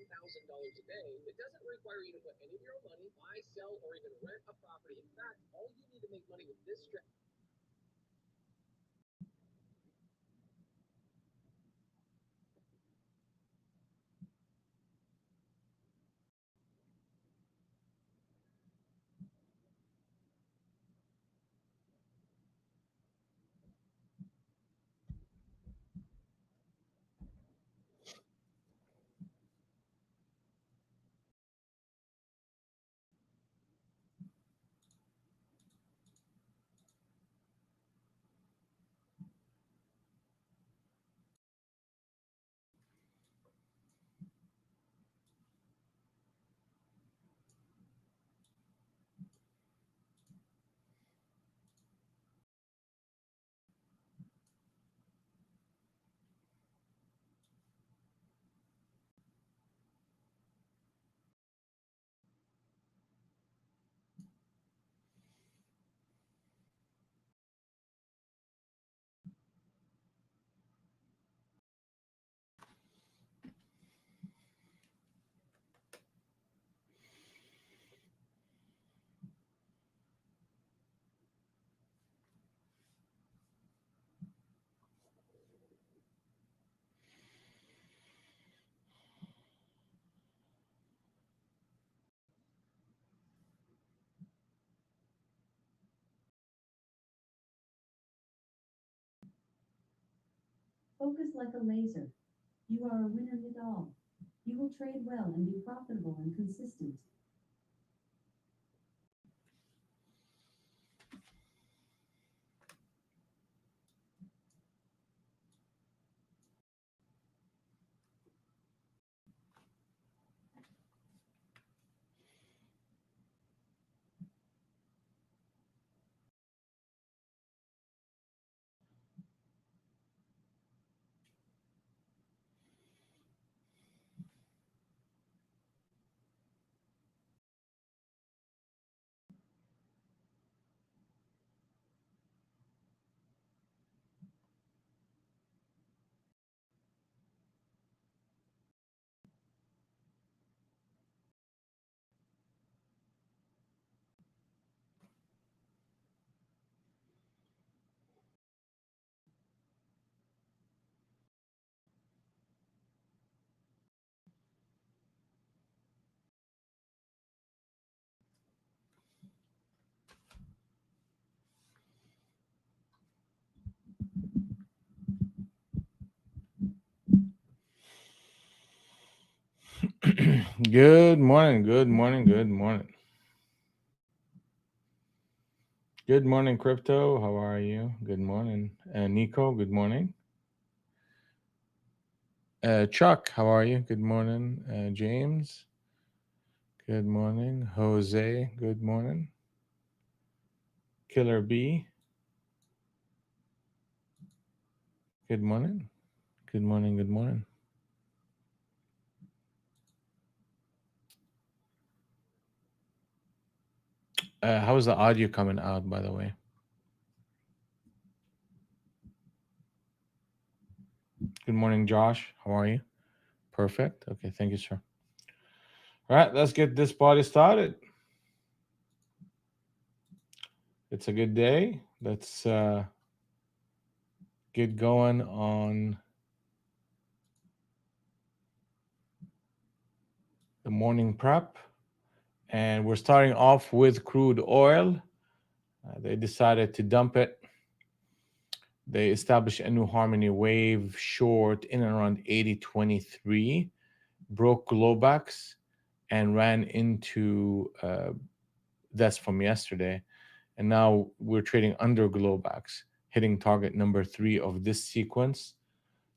$10,000 a day. It doesn't require you to put any of your own money, buy, sell, or even rent a property. In fact, all you need to make money with this strategy. Focus like a laser. You are a winner with all. You will trade well and be profitable and consistent. Good morning, good morning, good morning. Good morning, crypto. How are you? Good morning. Nico, good morning. Chuck, how are you? Good morning. James, good morning. Jose, good morning. Killer B, good morning. Good morning, good morning. How's the audio coming out, by the way? Good morning, Josh. How are you? Perfect. Okay, thank you, sir. All right, let's get this party started. It's a good day. Let's get going on the morning prep. And we're starting off with crude oil. They decided to dump it. They established a new harmony wave short in and around 80.23, broke Globex, and ran into that's from yesterday. And now we're trading under Globex, hitting target number 3 of this sequence.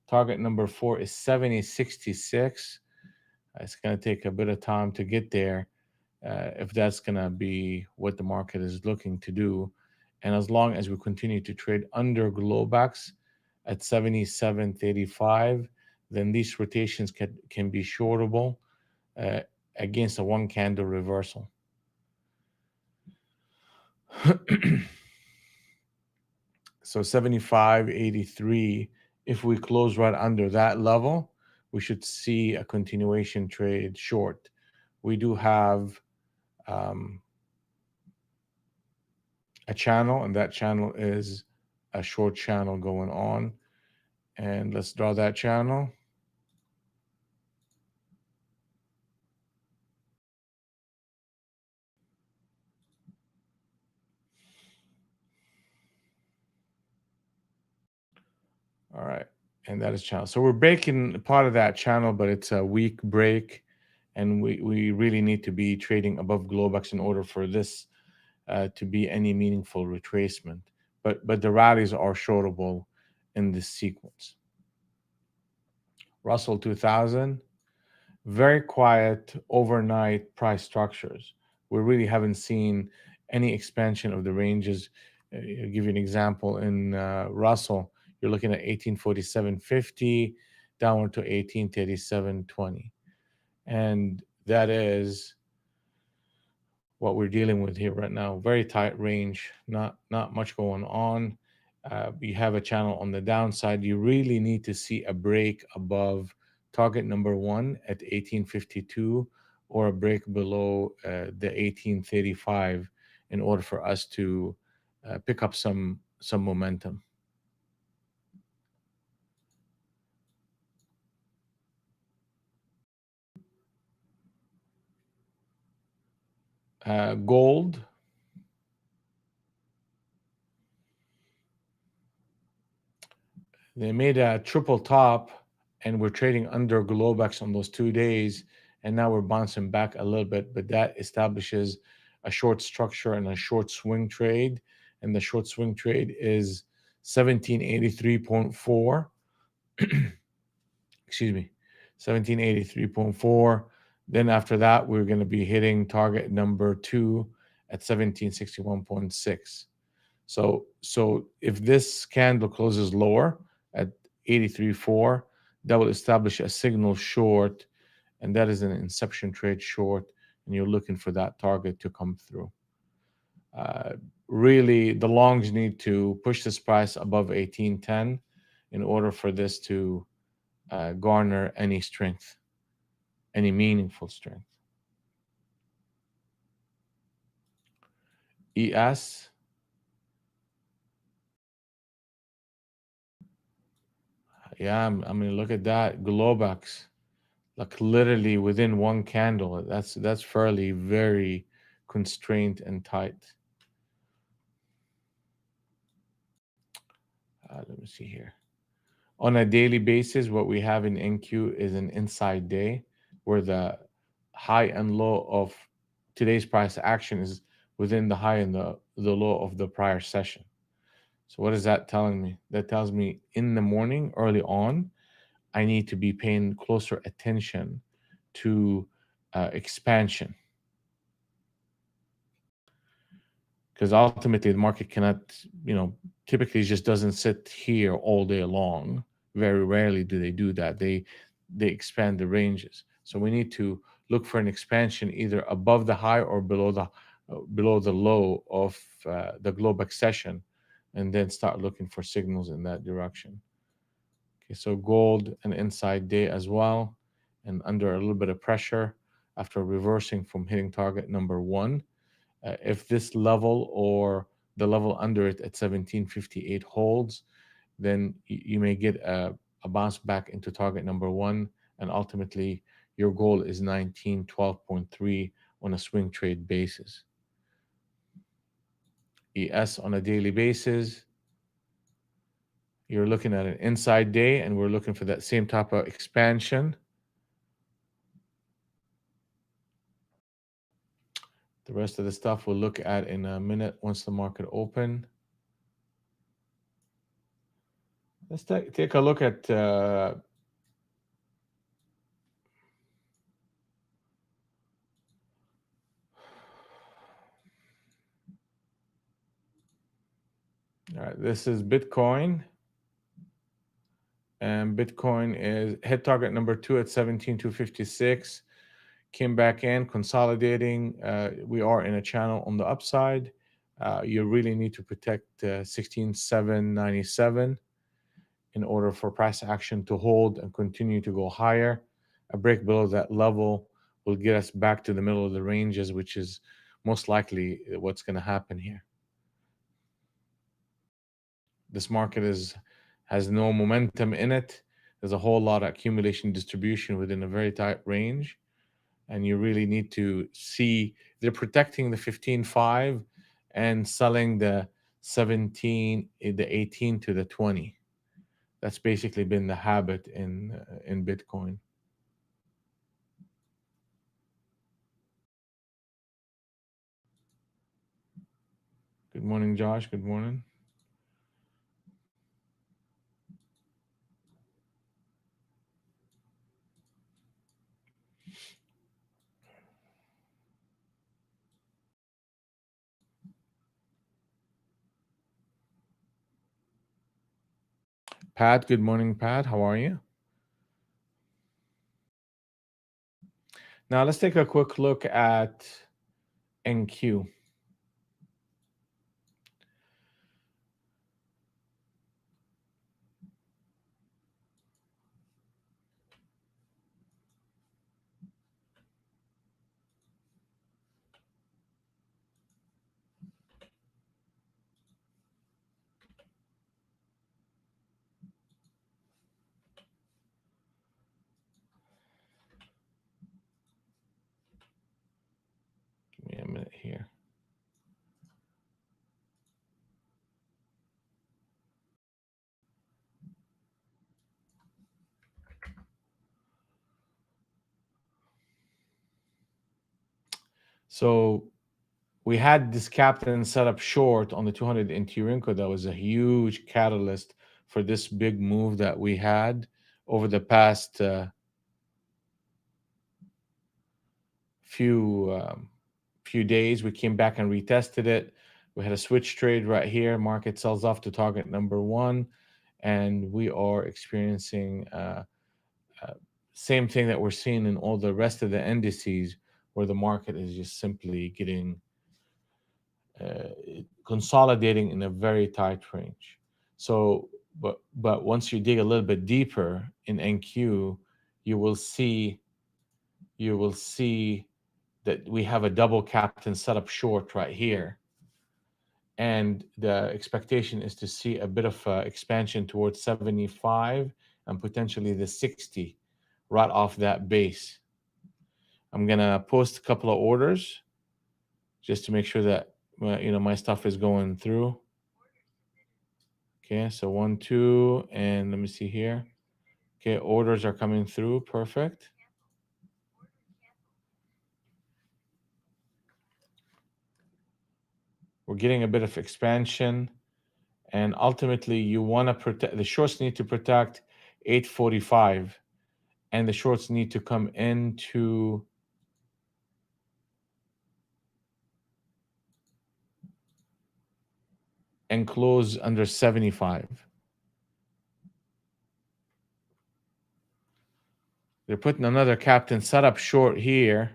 Target number 4 is 70.66. It's going to take a bit of time to get there if that's going to be what the market is looking to do. And as long as we continue to trade under Globex at 77.35, then these rotations can be shortable uh, against a one candle reversal. So 75.83, if we close right under that level, we should see a continuation trade short. We do have a channel, and that channel is a short channel going on. And let's draw that channel. All right, and that is channel. So we're breaking part of that channel, but it's a weak break, and we really need to be trading above Globex in order for this to be any meaningful retracement. But the rallies are shortable in this sequence. Russell 2000, very quiet overnight price structures. We really haven't seen any expansion of the ranges. I'll give you an example. In Russell, you're looking at 1847.50 downward to 1837.20. And that is what we're dealing with here right now. Very tight range, not much going on. You have a channel on the downside. You really need to see a break above target number 1 at 1852 or a break below the 1835 in order for us to pick up some momentum. Gold. They made a triple top, and we're trading under Globex on those 2 days, and now we're bouncing back a little bit, but that establishes a short structure and a short swing trade, and the short swing trade is 1783.4. Excuse me, 1783.4. Then after that, we're going to be hitting target number 2 at 1761.6. So if this candle closes lower at 83.4, that will establish a signal short, and that is an inception trade short, and you're looking for that target to come through. Really, the longs need to push this price above 1810 in order for this to garner any strength, any meaningful strength. ES. Yeah, I mean, look at that. Globex, like literally within one candle. That's fairly very constrained and tight. Let me see here. On a daily basis, what we have in NQ is an inside day where the high and low of today's price action is within the high and the low of the prior session. So what is that telling me? That tells me in the morning, early on, I need to be paying closer attention to expansion. Because ultimately the market cannot, typically just doesn't sit here all day long. Very rarely do they do that. They expand the ranges. So we need to look for an expansion either above the high or below the low of the Globex session, and then start looking for signals in that direction. Okay, so gold an inside day as well, and under a little bit of pressure after reversing from hitting target number 1. If this level or the level under it at 1758 holds, then you may get a bounce back into target number 1, and ultimately your goal is 1912.3 on a swing trade basis. ES on a daily basis, you're looking at an inside day, and we're looking for that same type of expansion. The rest of the stuff we'll look at in a minute once the market open. Let's take a look at all right, this is Bitcoin. And Bitcoin is hit target number 2 at 17,256. Came back in, consolidating. We are in a channel on the upside. You really need to protect 16,797. in order for price action to hold and continue to go higher. A break below that level will get us back to the middle of the ranges, which is most likely what's going to happen here. This market has no momentum in it. There's a whole lot of accumulation distribution within a very tight range, and you really need to see they're protecting the 15.5 and selling the 17, the 18 to the 20. That's basically been the habit in Bitcoin. Good morning, Josh. Good morning. Pat, good morning, Pat. How are you? Now let's take a quick look at NQ. Give me a minute here. So we had this captain set up short on the 200 in Tirinko. That was a huge catalyst for this big move that we had over the past few days. We came back and retested it. We had a switch trade right here. Market sells off to target number one, and we are experiencing same thing that we're seeing in all the rest of the indices, where the market is just simply getting consolidating in a very tight range. So, but once you dig a little bit deeper in NQ, you will see that we have a double captain set up short right here, and the expectation is to see a bit of expansion towards 75 and potentially the 60 right off that base. I'm gonna post a couple of orders just to make sure that my stuff is going through. Okay, so 1, 2, and let me see here. Okay, orders are coming through. Perfect. We're getting a bit of expansion, and ultimately you want to protect the shorts need to protect 845, and the shorts need to come into and close under 75. They're putting another captain set up short here.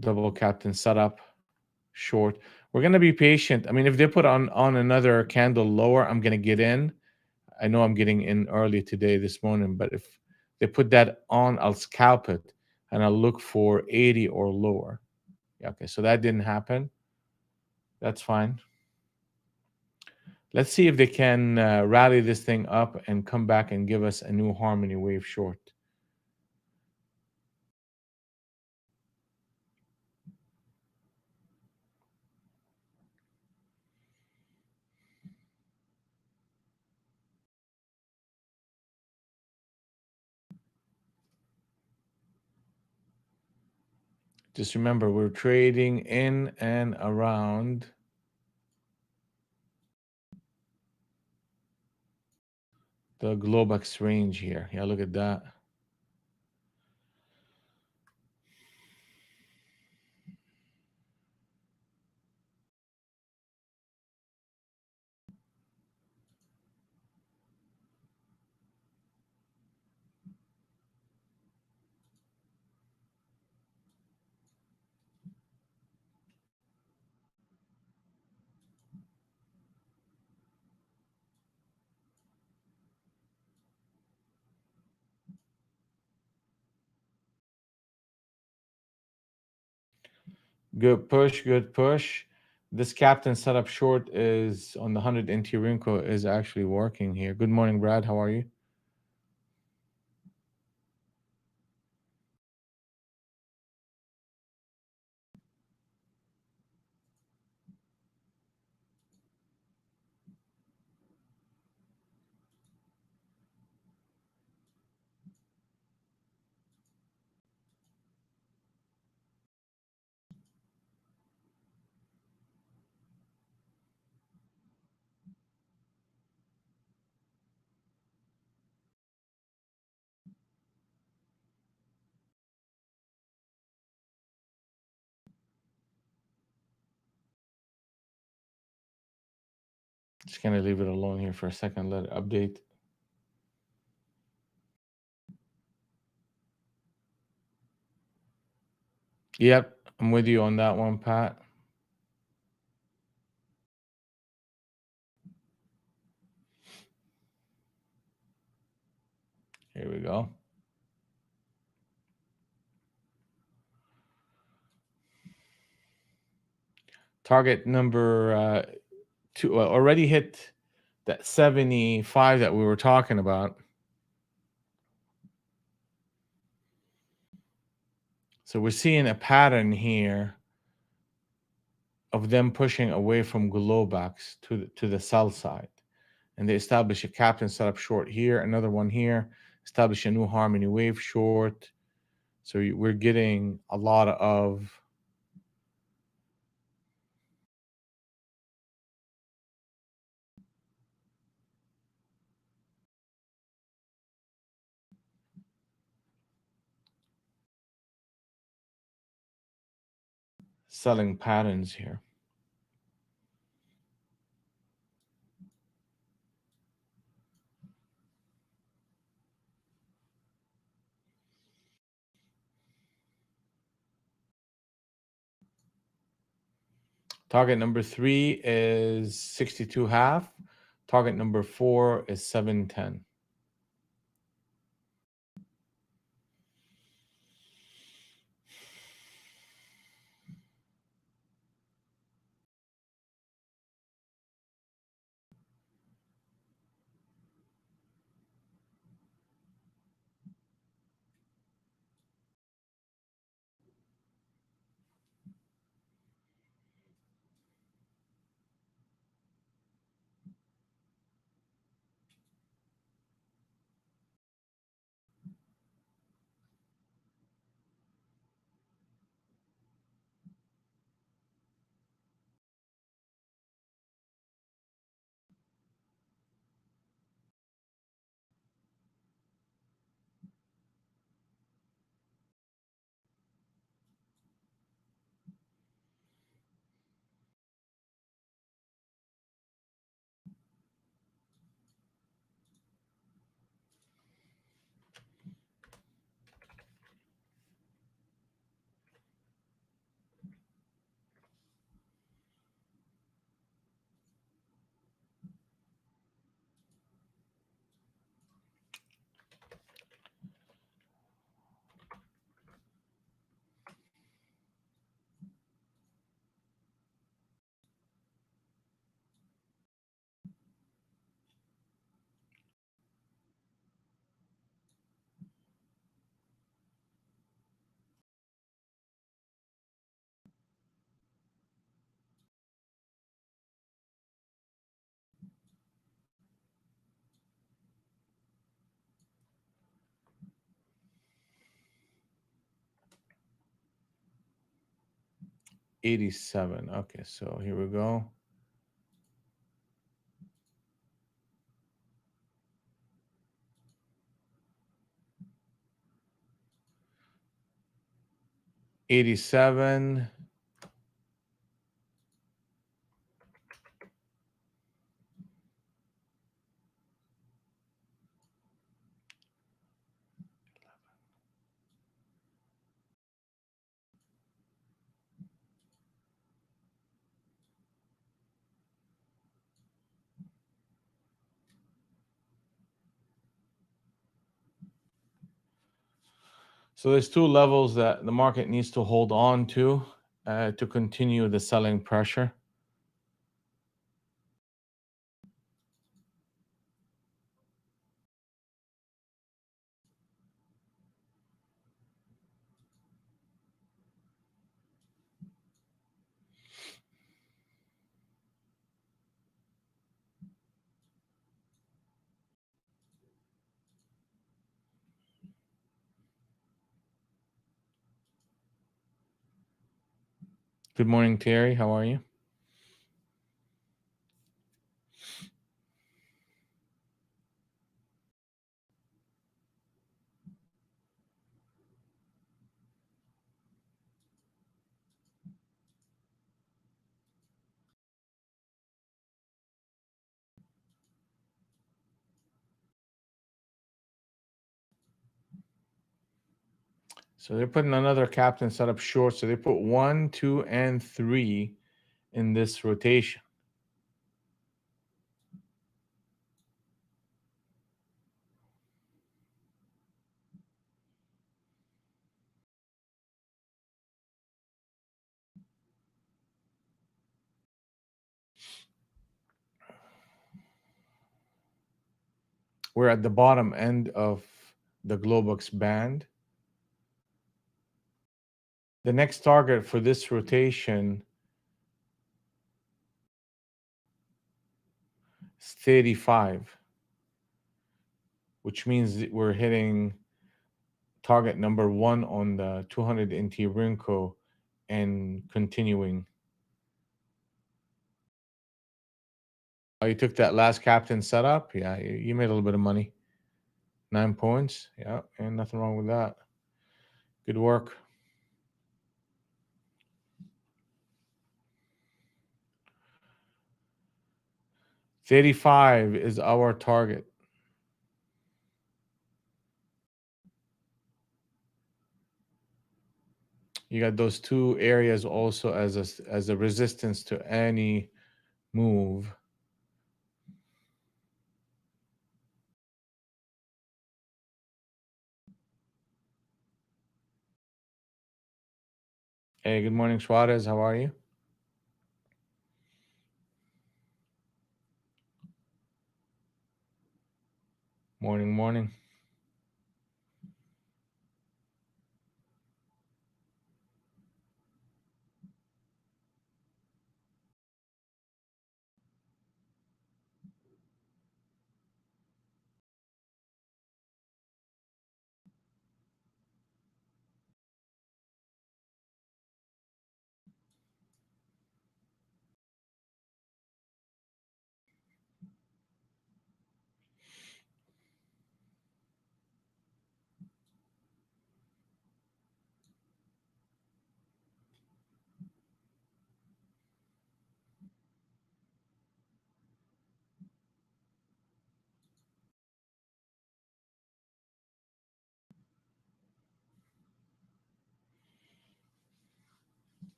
Double captain setup short. We're going to be patient. I mean, if they put on another candle lower, I'm going to get in. I know I'm getting in early today, this morning, but if they put that on, I'll scalp it and I'll look for 80 or lower. Yeah, okay, so that didn't happen. That's fine. Let's see if they can rally this thing up and come back and give us a new harmony wave short. Just remember, we're trading in and around the Globex range here. Yeah, look at that. Good push, good push. This captain setup short is on the 100 NT Rinko is actually working here. Good morning, Brad. How are you? Just gonna leave it alone here for a second. Let it update. Yep, I'm with you on that one, Pat. Here we go. Target number two already hit that 75 that we were talking about. So we're seeing a pattern here of them pushing away from glowbacks to the sell side. And they establish a captain setup short here, another one here, establish a new harmony wave short. So we're getting a lot of selling patterns here. Target number 3 is 62.5. Target number 4 is 710. $87. Okay, so here we go. $87. So there's two levels that the market needs to hold on to. to continue the selling pressure. Good morning, Terry. How are you? So they're putting another captain set up short. So they put 1, 2, and 3 in this rotation. We're at the bottom end of the Globex band. The next target for this rotation is 35, which means that we're hitting target number 1 on the 200 NT Rinko and continuing. Oh, you took that last captain setup? Yeah, you made a little bit of money. 9 points. Yeah, and nothing wrong with that. Good work. $35 is our target. You got those two areas also as a resistance to any move. Hey, good morning, Suarez. How are you? Morning, morning.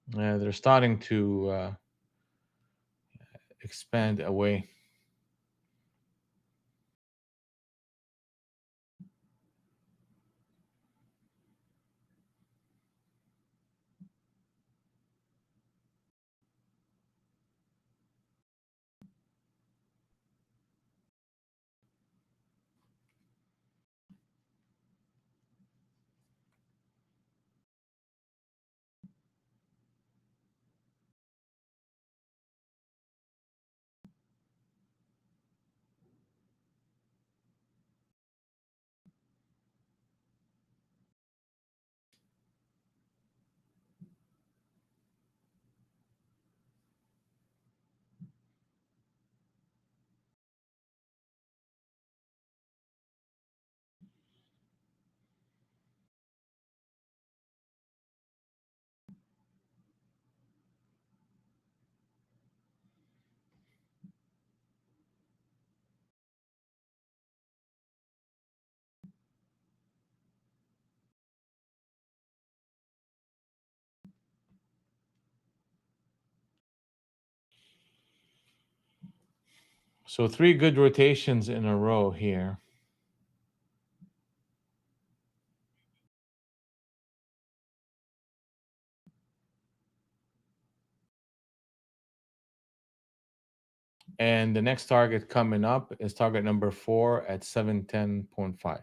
They're starting to expand away. So 3 good rotations in a row here. And the next target coming up is target number 4 at 710.5.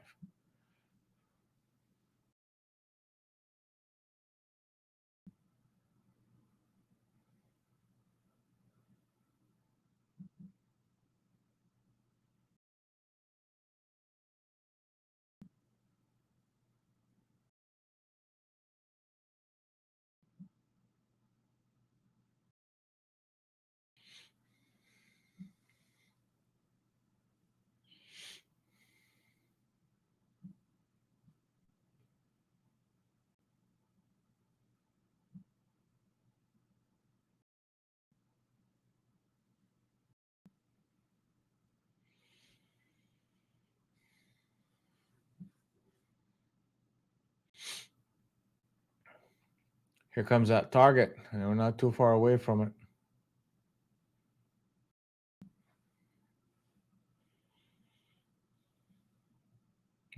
Here comes that target, and we're not too far away from it.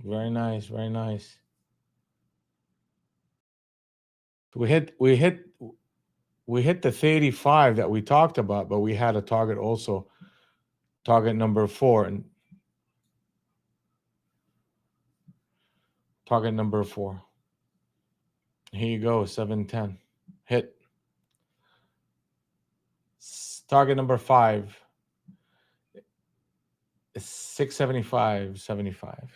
Very nice, very nice. We hit the 35 that we talked about, but we had a target also, target number 4, and target number 4. Here you go, 710. Hit. Target number 5 is 675.75.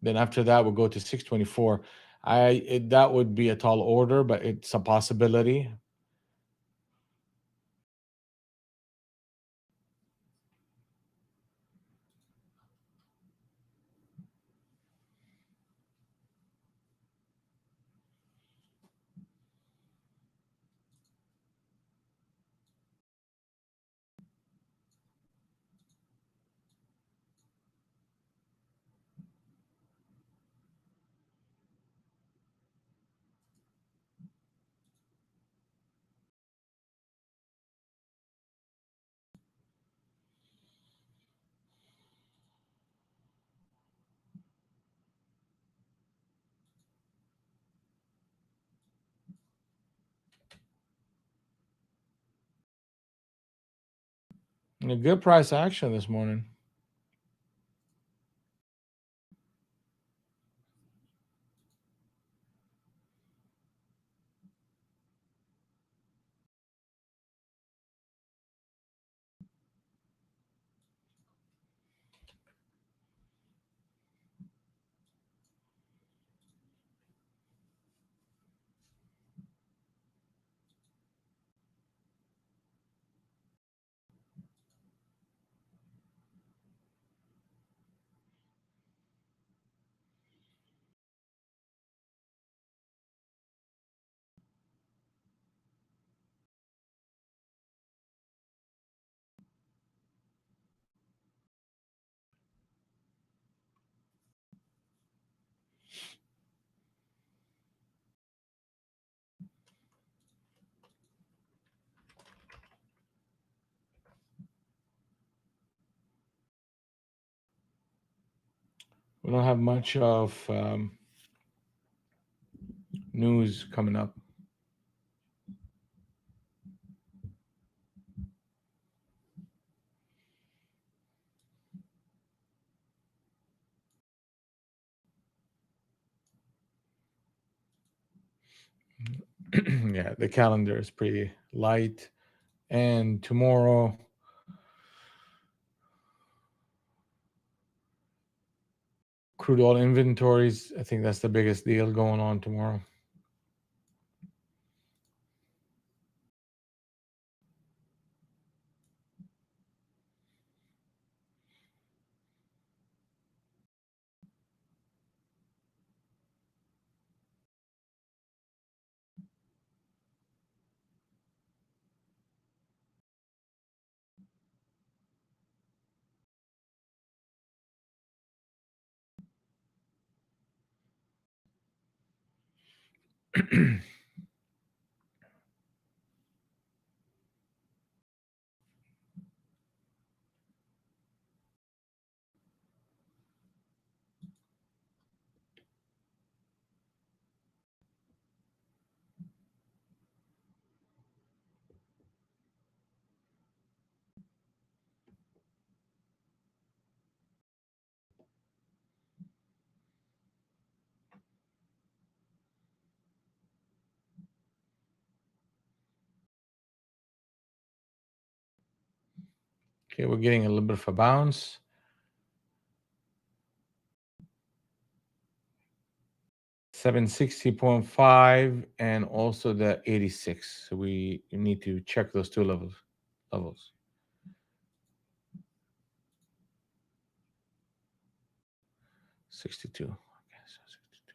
Then after that, we'll go to 624. That would be a tall order, but it's a possibility. And a good price action this morning. We don't have much of news coming up. Yeah, the calendar is pretty light. And tomorrow, crude oil inventories, I think that's the biggest deal going on tomorrow. Okay, we're getting a little bit of a bounce. $760.5 and also the 86. So we need to check those two levels. 62. Okay, so 62.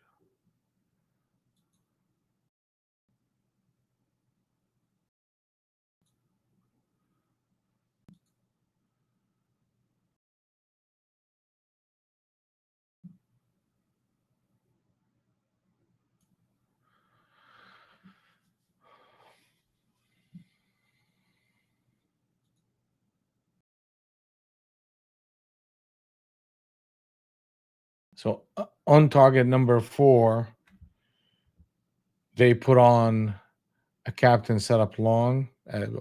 So on target number 4, they put on a captain setup long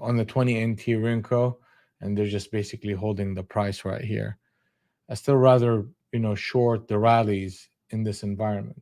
on the 20 NT Rinco, and they're just basically holding the price right here. I still rather short the rallies in this environment.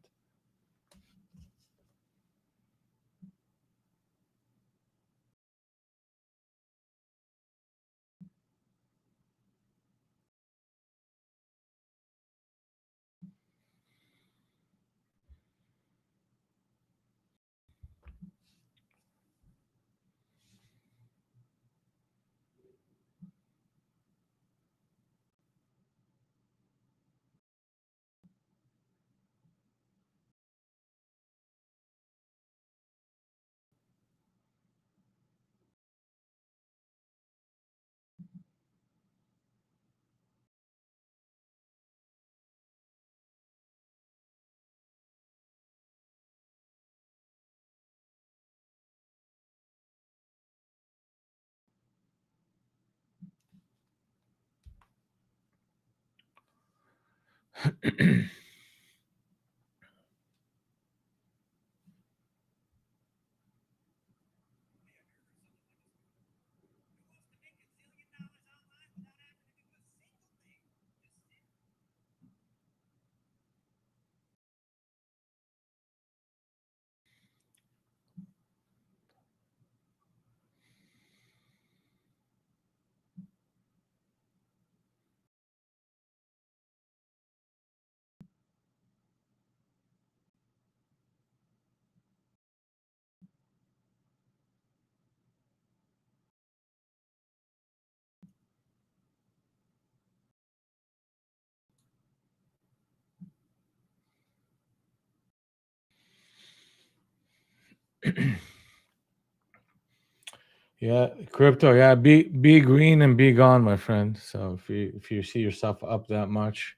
Yeah, crypto. Yeah, be green and be gone, my friend. So if you see yourself up that much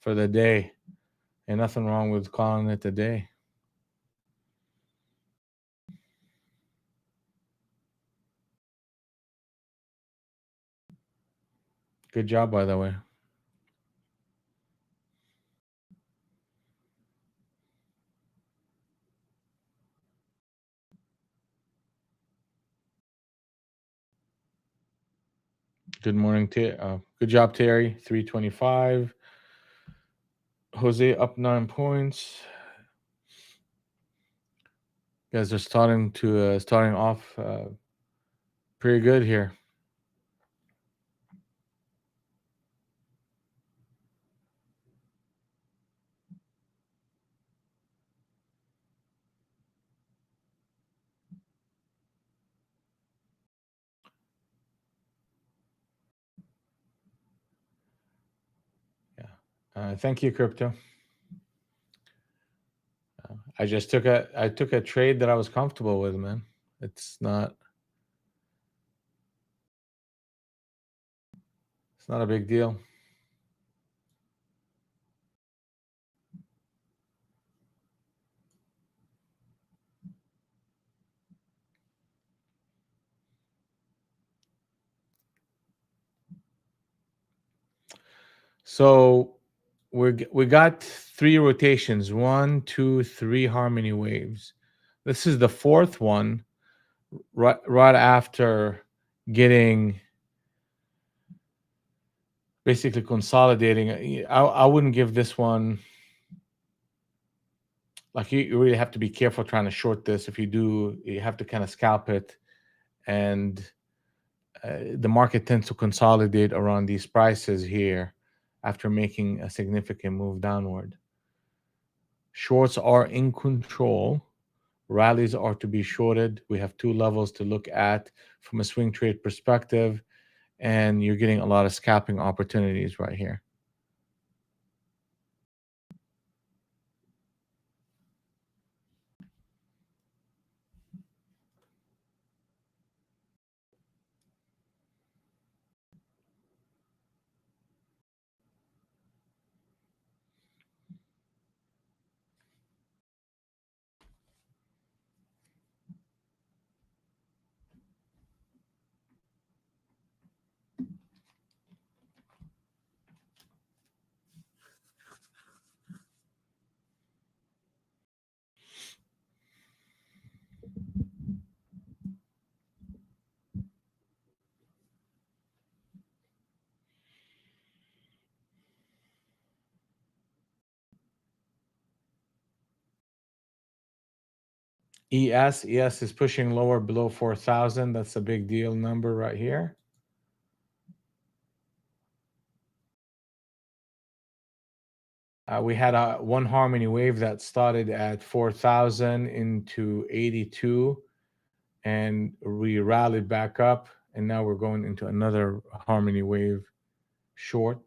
for the day, ain't nothing wrong with calling it a day. Good job, by the way. Good morning, good job, Terry. 325. Jose up 9 points. You guys are starting off pretty good here. Yeah. Thank you, crypto. I took a trade that I was comfortable with, man. It's not a big deal. So we got 3 rotations, 1, 2, 3 harmony waves. This is the 4th one, right after getting basically consolidating. I wouldn't give this one, like, you really have to be careful trying to short this. If you do, you have to kind of scalp it and the market tends to consolidate around these prices here after making a significant move downward. Shorts are in control. Rallies are to be shorted. We have two levels to look at from a swing trade perspective, and you're getting a lot of scalping opportunities right here. ES is pushing lower below 4,000. That's a big deal number right here. We had a one harmony wave that started at 4,000 into 82, and we rallied back up, and now we're going into another harmony wave short.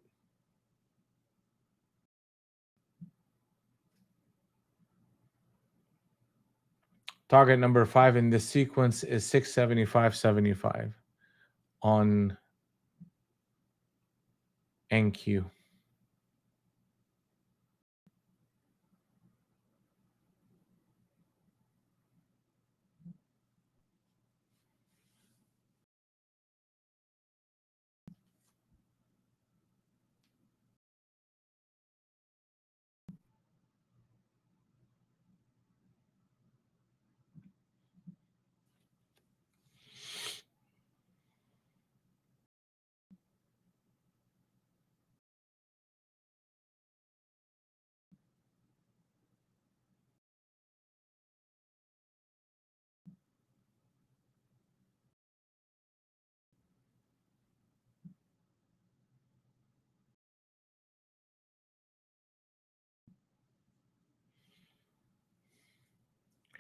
Target number 5 in this sequence is 675.75 on NQ.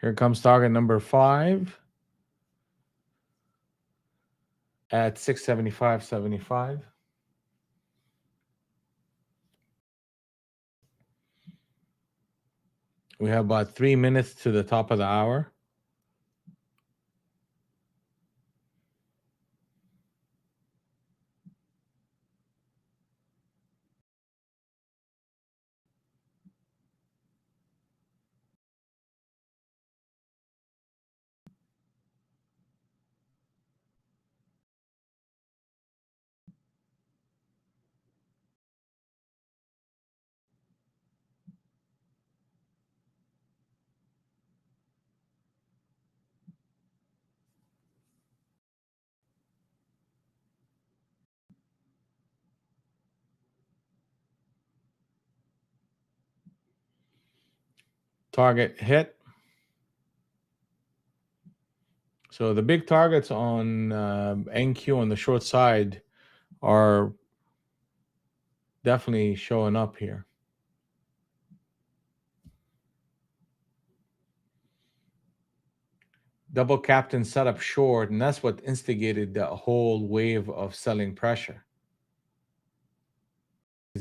Here comes target number 5 at 675.75. We have about 3 minutes to the top of the hour. Target hit. So the big targets on NQ on the short side are definitely showing up here. Double captain set up short, and that's what instigated that whole wave of selling pressure.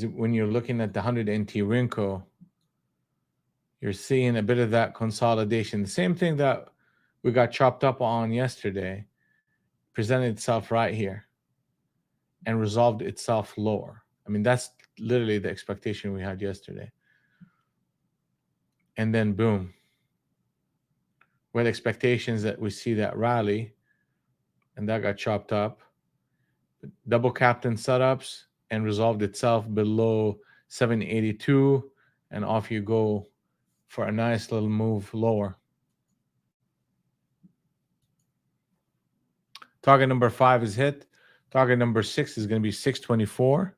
When you're looking at the 100 NT Rinko, you're seeing a bit of that consolidation. The same thing that we got chopped up on yesterday presented itself right here and resolved itself lower. I mean, that's literally the expectation we had yesterday. And then boom. We had expectations that we see that rally, and that got chopped up. Double captain setups and resolved itself below 782, and off you go for a nice little move lower. Target number 5 is hit. Target number 6 is going to be 624.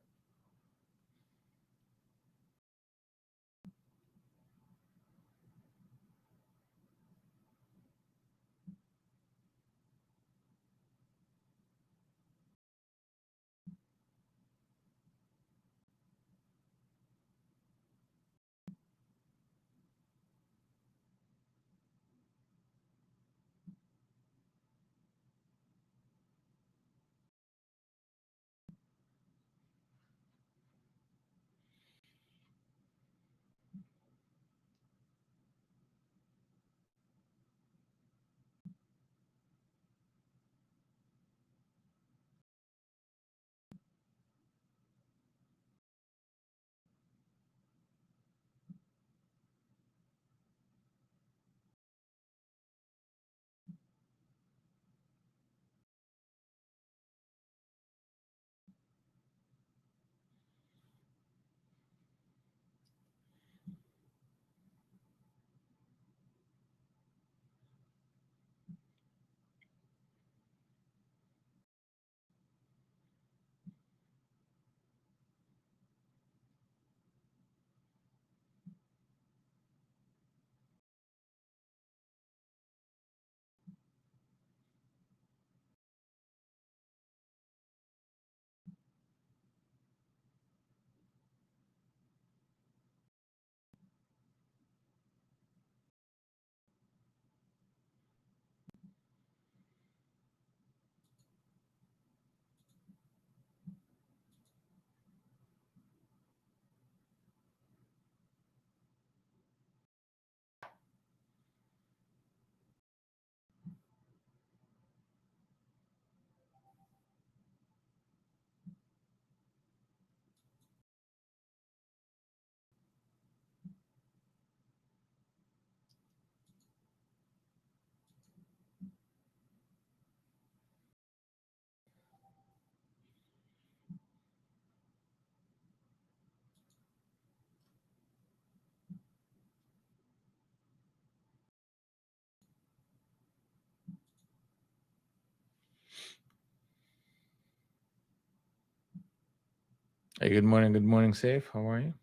Hey, good morning, Safe. How are you?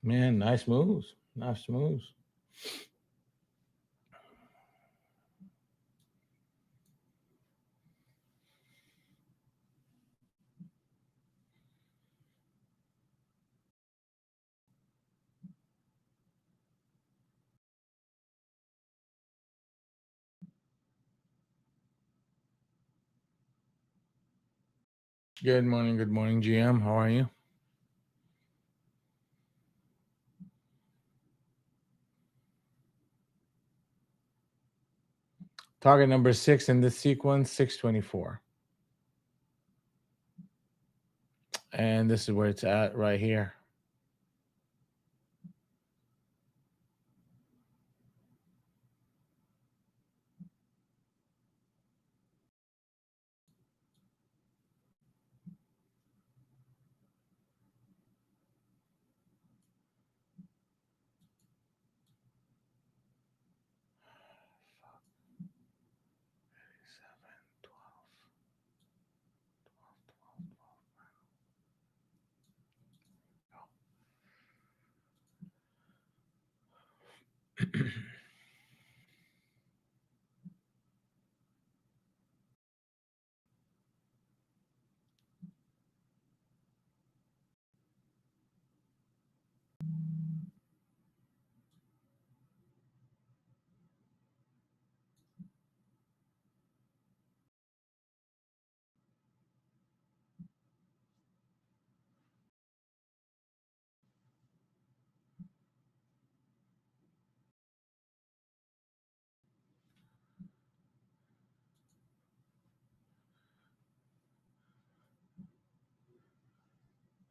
Man, nice moves. Nice moves. Good morning, GM. How are you? Target number 6 in this sequence, 624. And this is where it's at right here.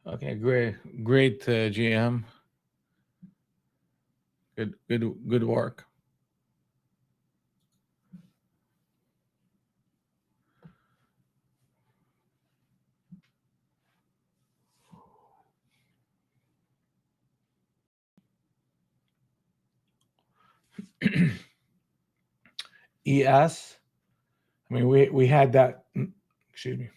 Okay, great, GM. Good work. ES. I mean, we had that. Excuse me.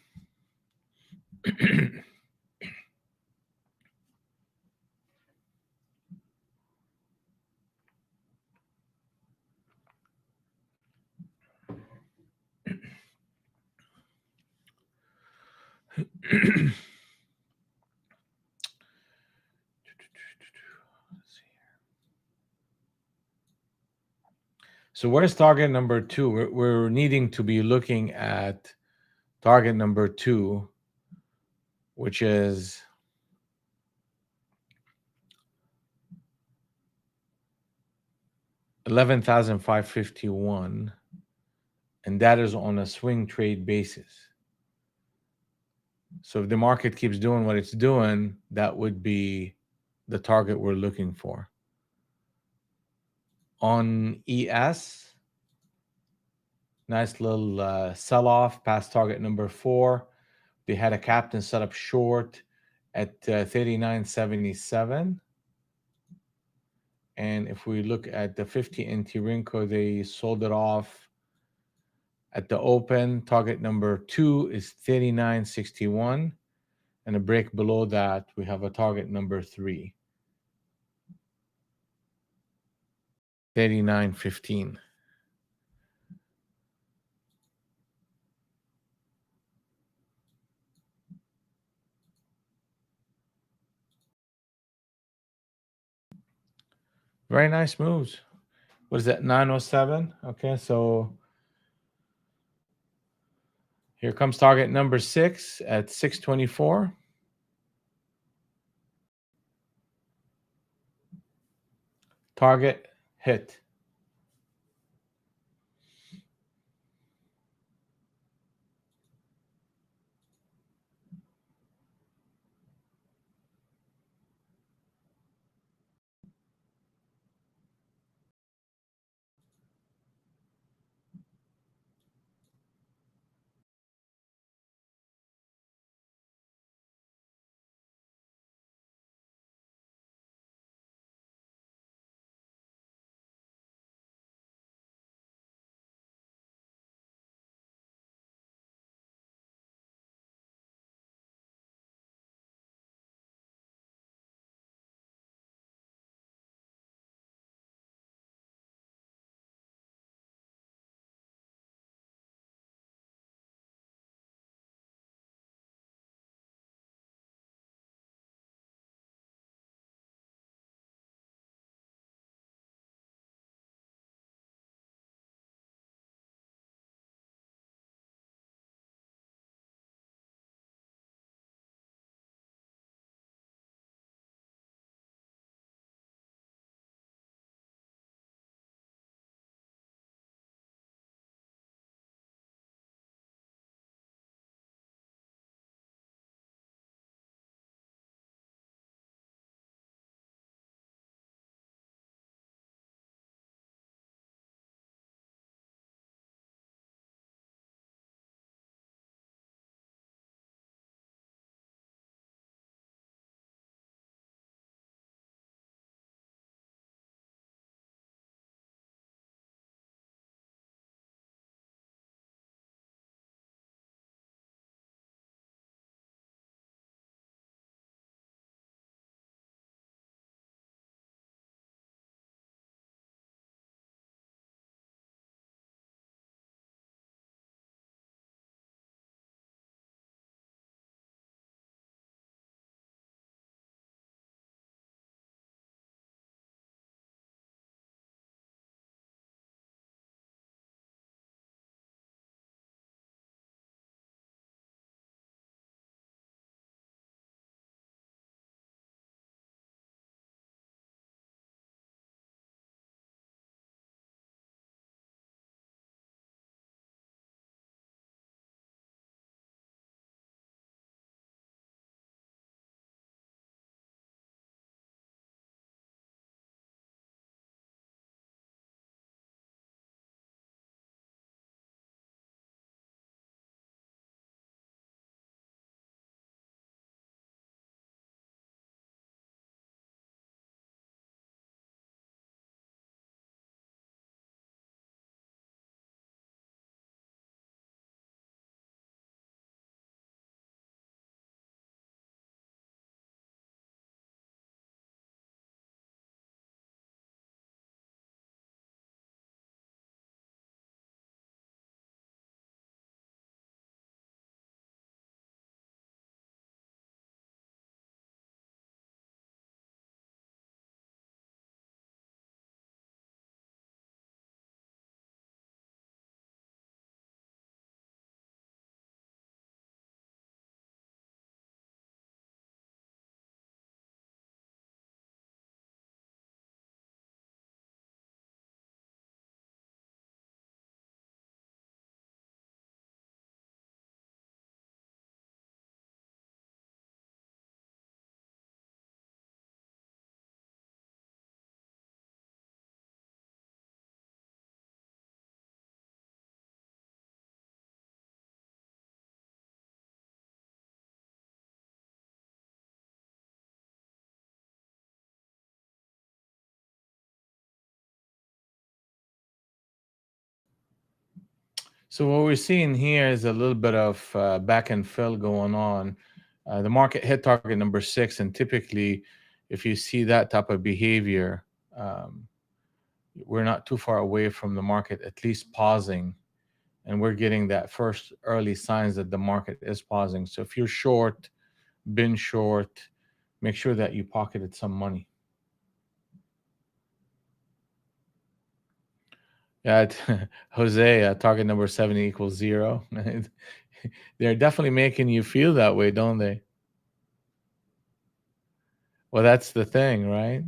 So where's target number 2? We're needing to be looking at target number 2, which is 11,551, and that is on a swing trade basis. So if the market keeps doing what it's doing, that would be the target we're looking for. On ES, nice little sell-off past target number 4. They had a captain set up short at 39.77. And if we look at the 50 NT Rinko, they sold it off at the open. Target number 2 is 39.61. And a break below that, we have a target number 3, 39.15. Very nice moves. What is that, 907? Okay, so here comes target number 6 at 624. Target hit. So what we're seeing here is a little bit of back and fill going on. The market hit target number 6, and typically, if you see that type of behavior, um, we're not too far away from the market at least pausing, and we're getting that first early signs that the market is pausing. So if you're short, been short, make sure that you pocketed some money. Yeah, Jose, target number 70 equals 0. They're definitely making you feel that way, don't they? Well, that's the thing, right?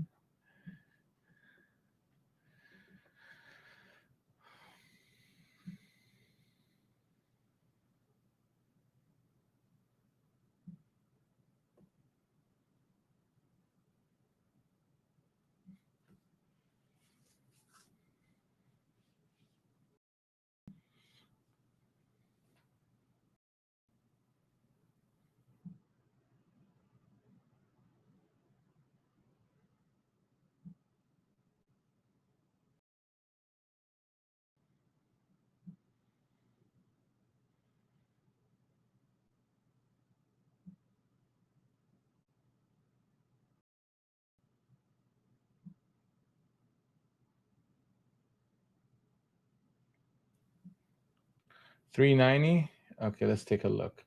$390. Okay, let's take a look.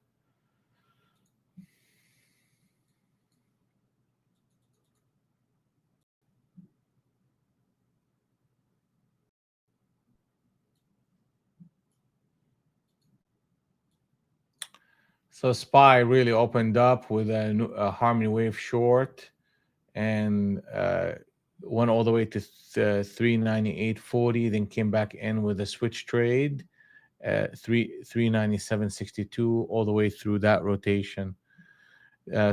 So SPY really opened up with a Harmony Wave short, and went all the way to 398.40, then came back in with a switch trade at 397.62 all the way through that rotation.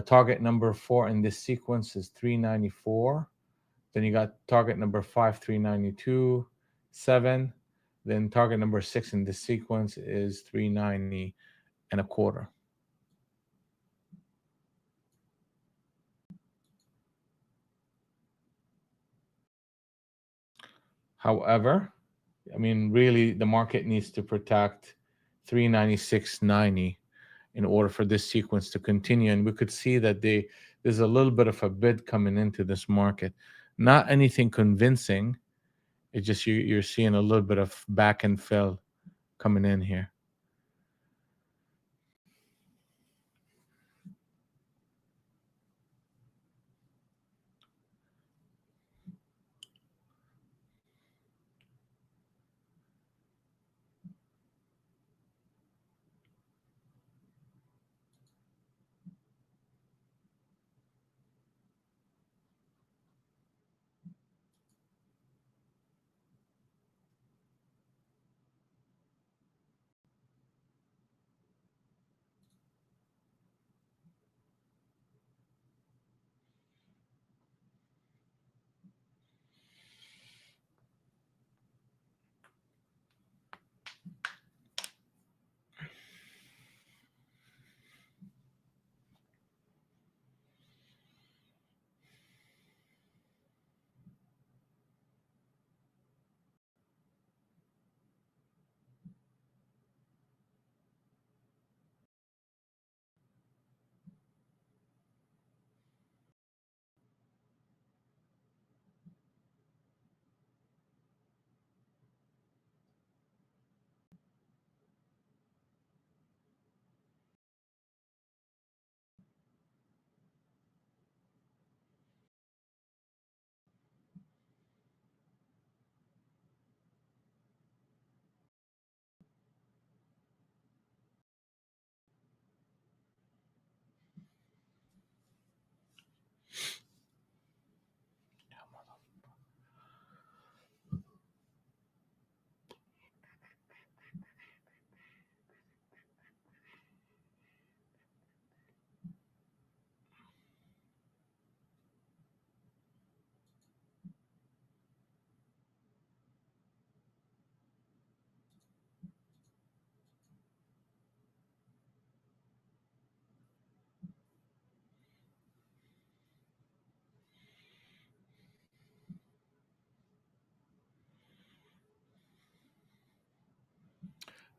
Target number 4 in this sequence is 394. Then you got target number 5, 392, 7. Then target number 6 in this sequence is 390 and a quarter. However, I mean, really, the market needs to protect 396.90 in order for this sequence to continue. And we could see that there's a little bit of a bid coming into this market. Not anything convincing. It's just you're seeing a little bit of back and fill coming in here.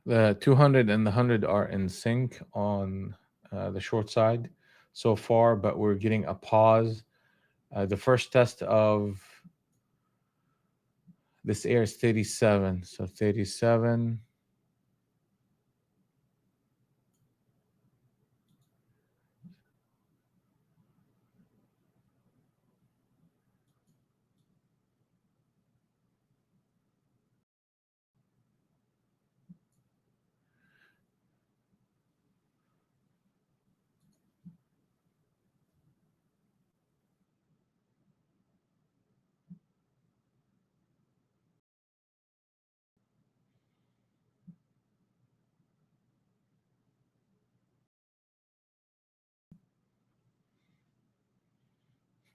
The 200 and the 100 are in sync on the short side so far, but we're getting a pause. The first test of this area is 37. So 37.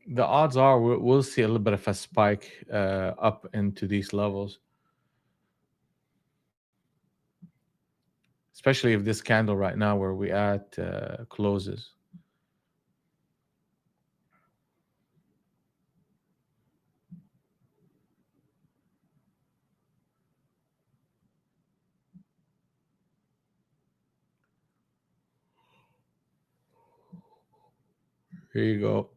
The odds are we'll see a little bit of a spike up into these levels, especially if this candle right now where we at closes. Here you go.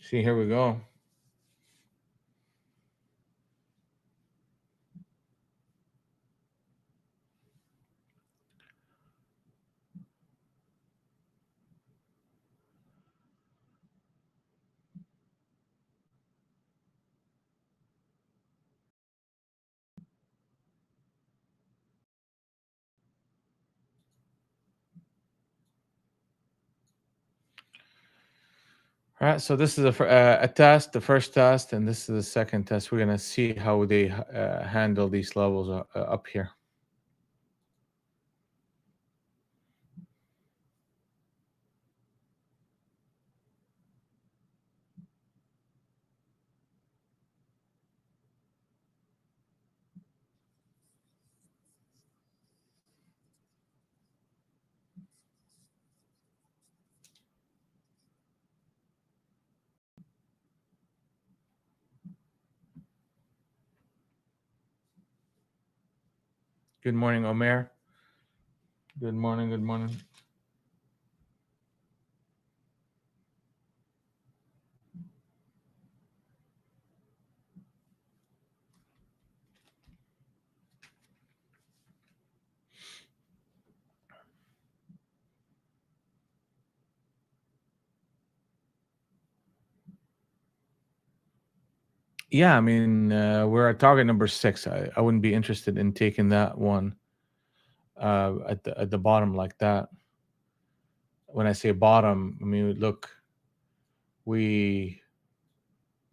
See, here we go. All right, so this is a test, the first test, and this is the second test. We're gonna see how they handle these levels up here. Good morning, Omer. Good morning. Good morning. Yeah, I mean, we're at target number 6. I wouldn't be interested in taking that one at the bottom like that. When I say bottom, I mean, look, we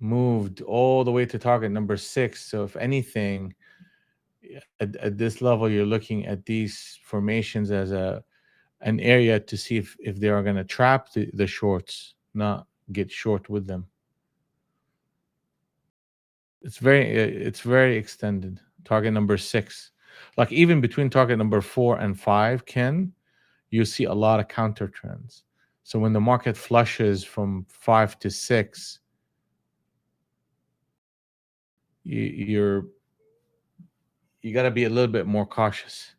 moved all the way to target number 6. So if anything, at this level, you're looking at these formations as an area to see if they are going to trap the shorts, not get short with them. It's very extended. Target number 6, like even between target number 4 and 5, Ken, you see a lot of counter trends. So when the market flushes from 5 to 6, you got to be a little bit more cautious.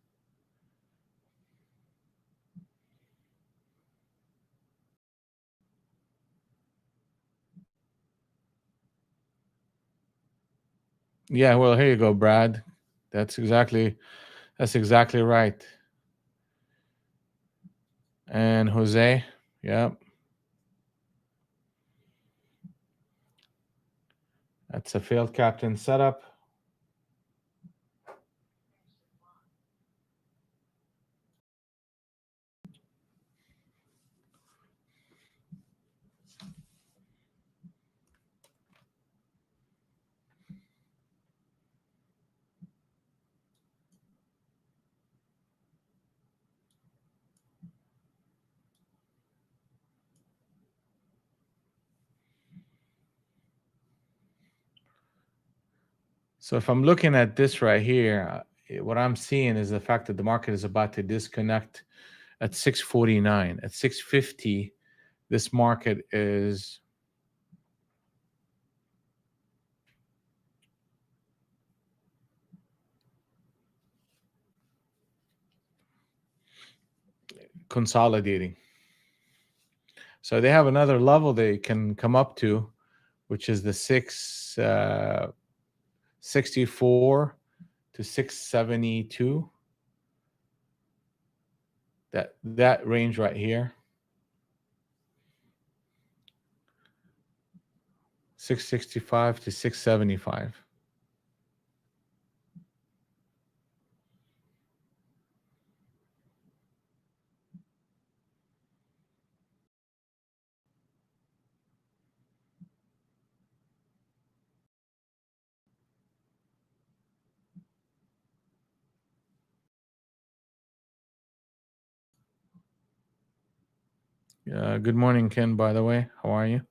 Yeah, well, here you go, Brad. That's exactly right. And Jose, yeah, that's a failed captain setup. So if I'm looking at this right here, what I'm seeing is the fact that the market is about to disconnect at 649. At 650, this market is consolidating. So they have another level they can come up to, which is the 664 to 672. That range right here. 665 to 675. Good morning, Ken, by the way. How are you?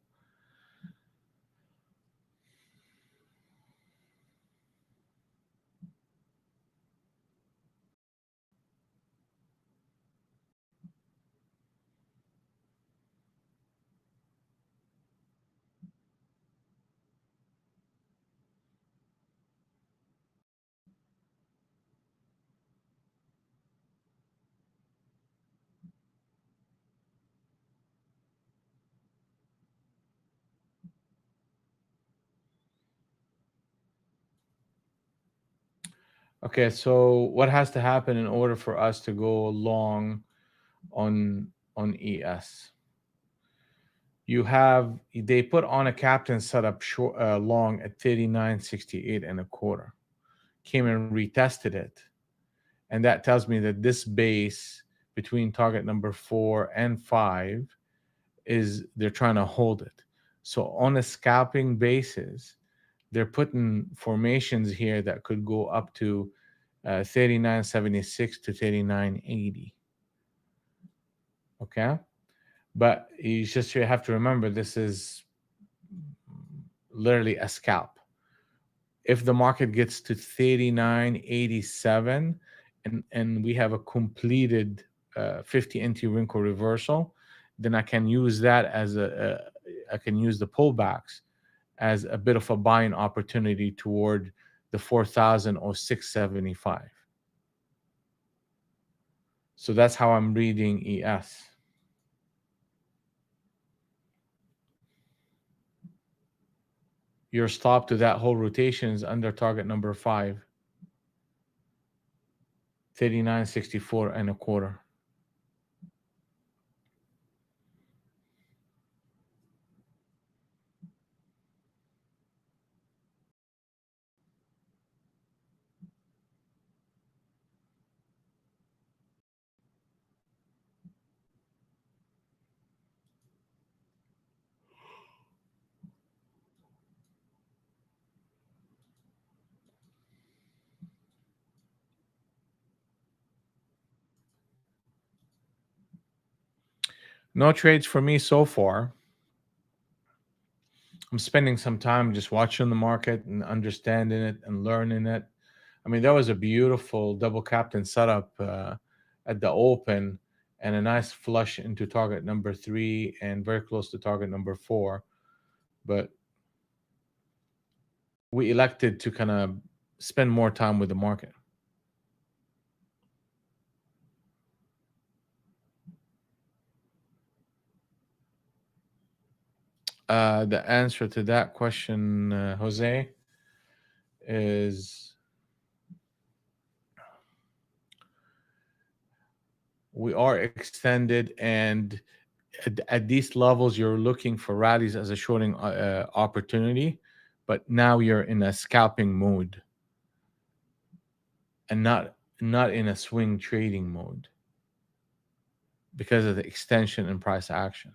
Okay, so what has to happen in order for us to go long on ES? They put on a captain setup short long at 39.68 and a quarter. Came and retested it. And that tells me that this base between target number 4 and 5 is they're trying to hold it. So on a scalping basis, they're putting formations here that could go up to 39.76 to 39.80. Okay, but you have to remember this is literally a scalp. If the market gets to 39.87 and we have a completed 50 NT wrinkle reversal, then I can use that as I can use the pullbacks as a bit of a buying opportunity toward the 4,000 or 675. So that's how I'm reading ES. Your stop to that whole rotation is under target number 5, 39.64 and a quarter. No trades for me so far. I'm spending some time just watching the market and understanding it and learning it. I mean, that was a beautiful double captain setup at the open, and a nice flush into target number 3 and very close to target number 4. But we elected to kind of spend more time with the market. The answer to that question, Jose, is we are extended, and at these levels, you're looking for rallies as a shorting opportunity, but now you're in a scalping mode and not in a swing trading mode because of the extension in price action.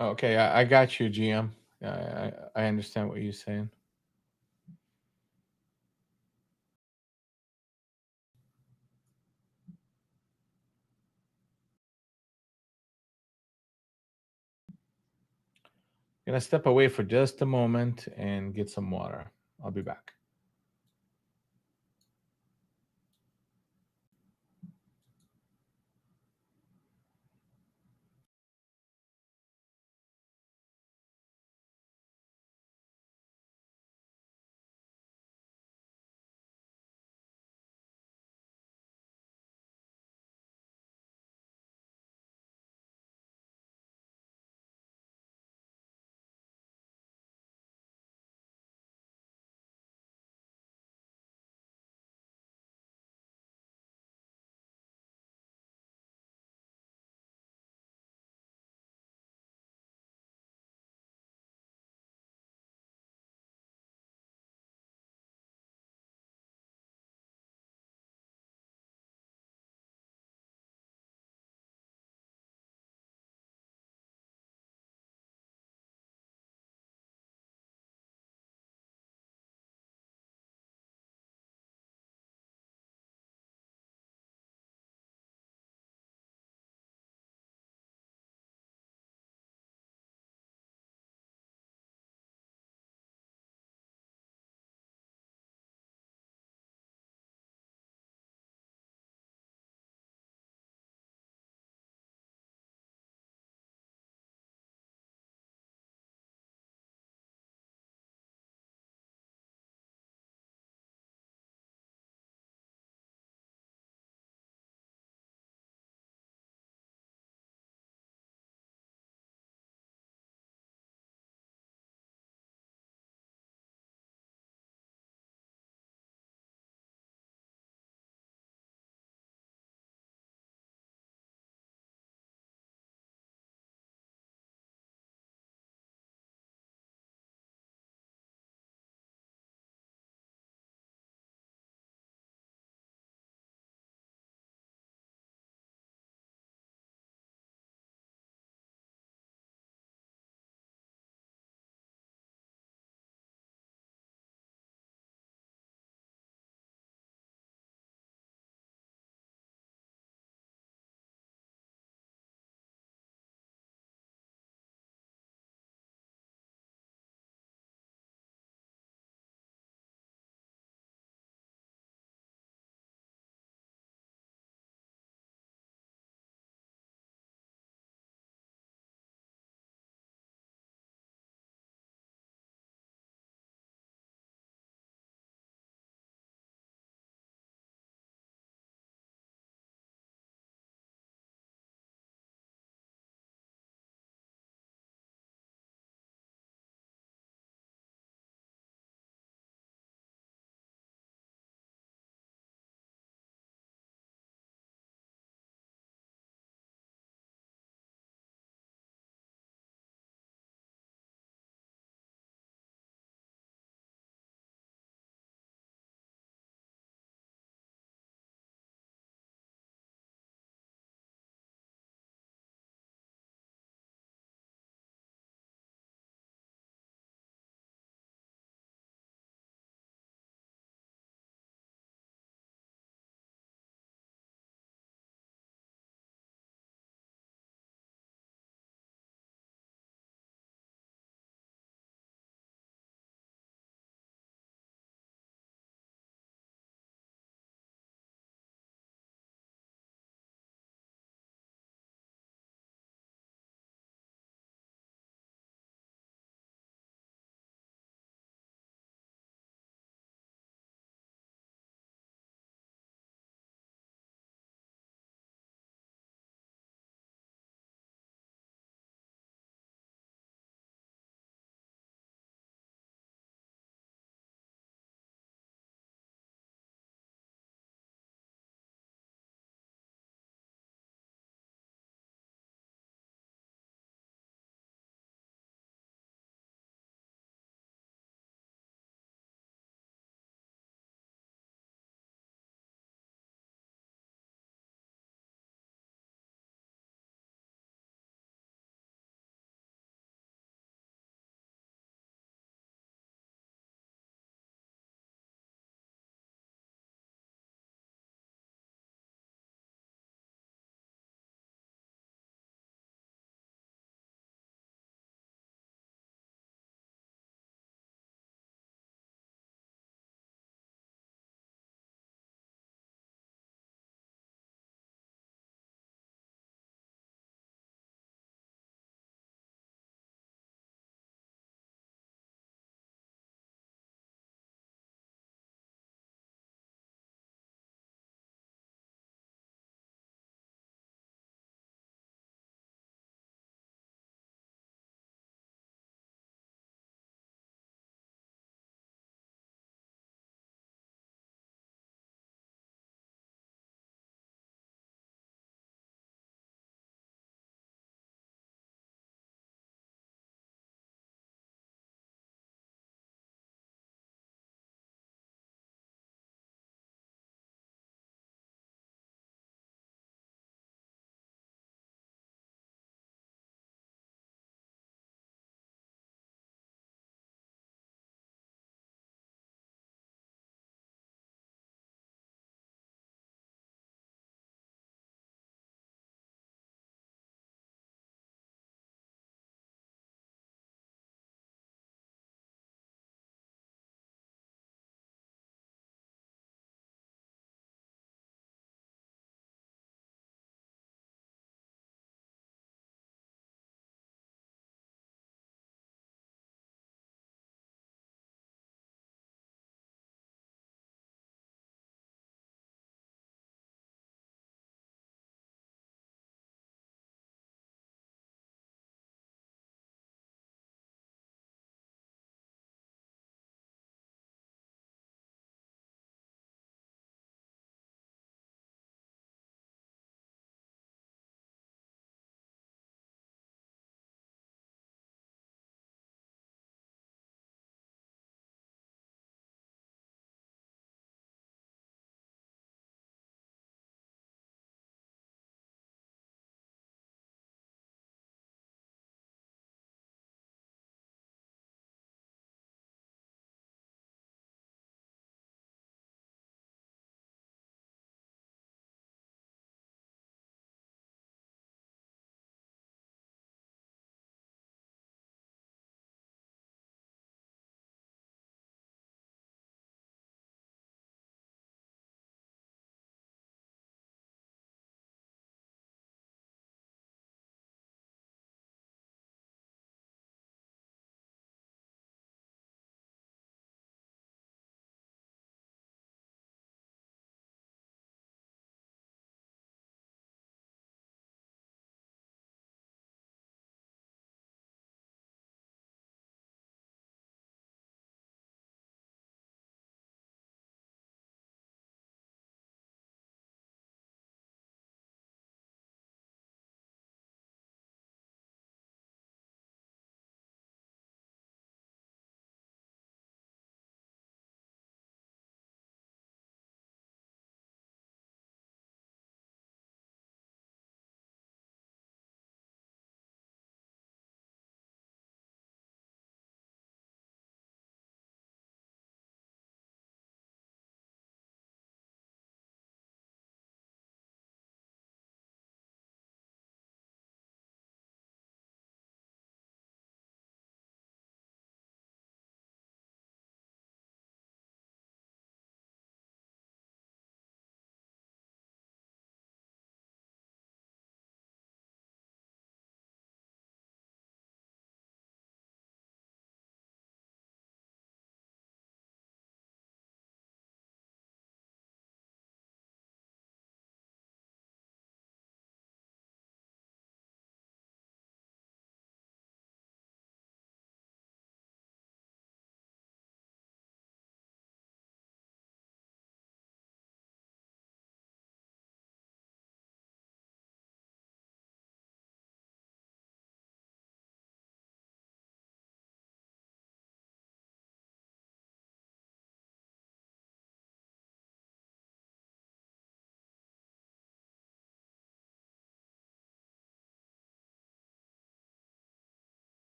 Okay, I got you, GM. I understand what you're saying. Gonna step away for just a moment and get some water. I'll be back.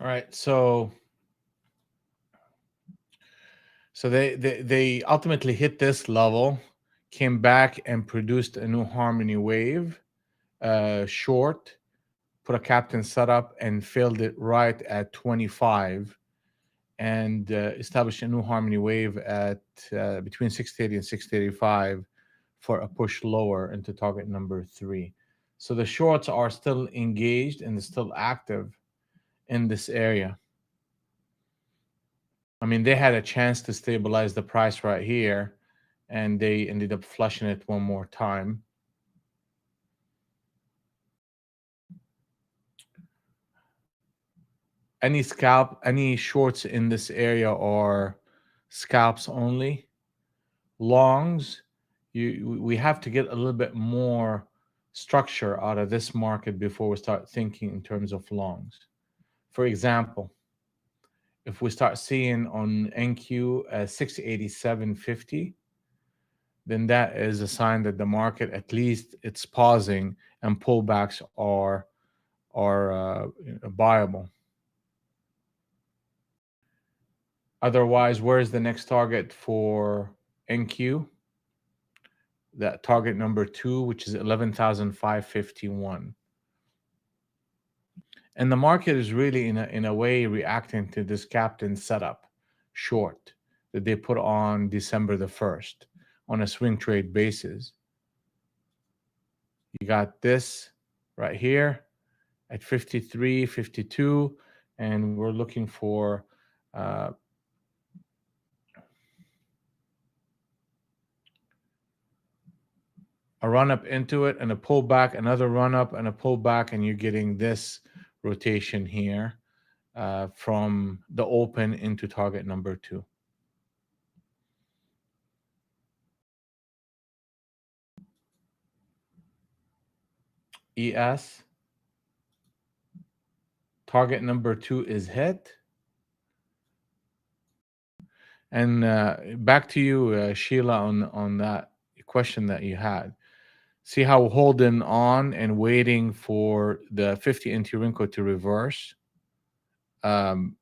All right, so they ultimately hit this level, came back and produced a new harmony wave, short, put a captain setup and filled it right at 25, and established a new harmony wave at between 630 and 635 for a push lower into target number 3. So the shorts are still engaged and still active in this area. I mean, they had a chance to stabilize the price right here, and they ended up flushing it one more time. Any shorts in this area are scalps only. Longs, we have to get a little bit more structure out of this market before we start thinking in terms of longs. For example, if we start seeing on NQ 687.50, then that is a sign that the market, at least it's pausing and pullbacks are viable. Otherwise, where's the next target for NQ? That target number 2, which is 11,551. And the market is really in a way reacting to this captain setup short that they put on December the 1st on a swing trade basis. You got this right here at 53, 52, and we're looking for a run up into it and a pullback, another run up and a pullback, and you're getting this rotation here from the open into target number 2. ES, target number 2 is hit. And back to you, Sheila, on that question that you had. See how holding on and waiting for the 50 NT Rinko to reverse kind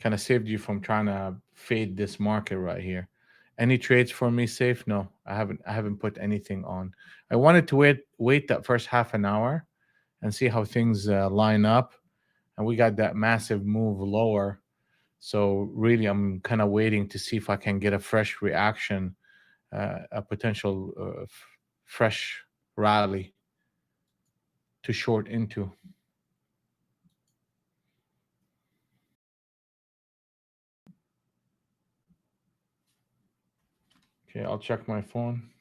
of saved you from trying to fade this market right here. Any trades for me safe? No, I haven't put anything on. I wanted to wait that first half an hour and see how things line up, and we got that massive move lower. So really, I'm kind of waiting to see if I can get a fresh reaction, a potential fresh rally to short into. Okay, I'll check my phone.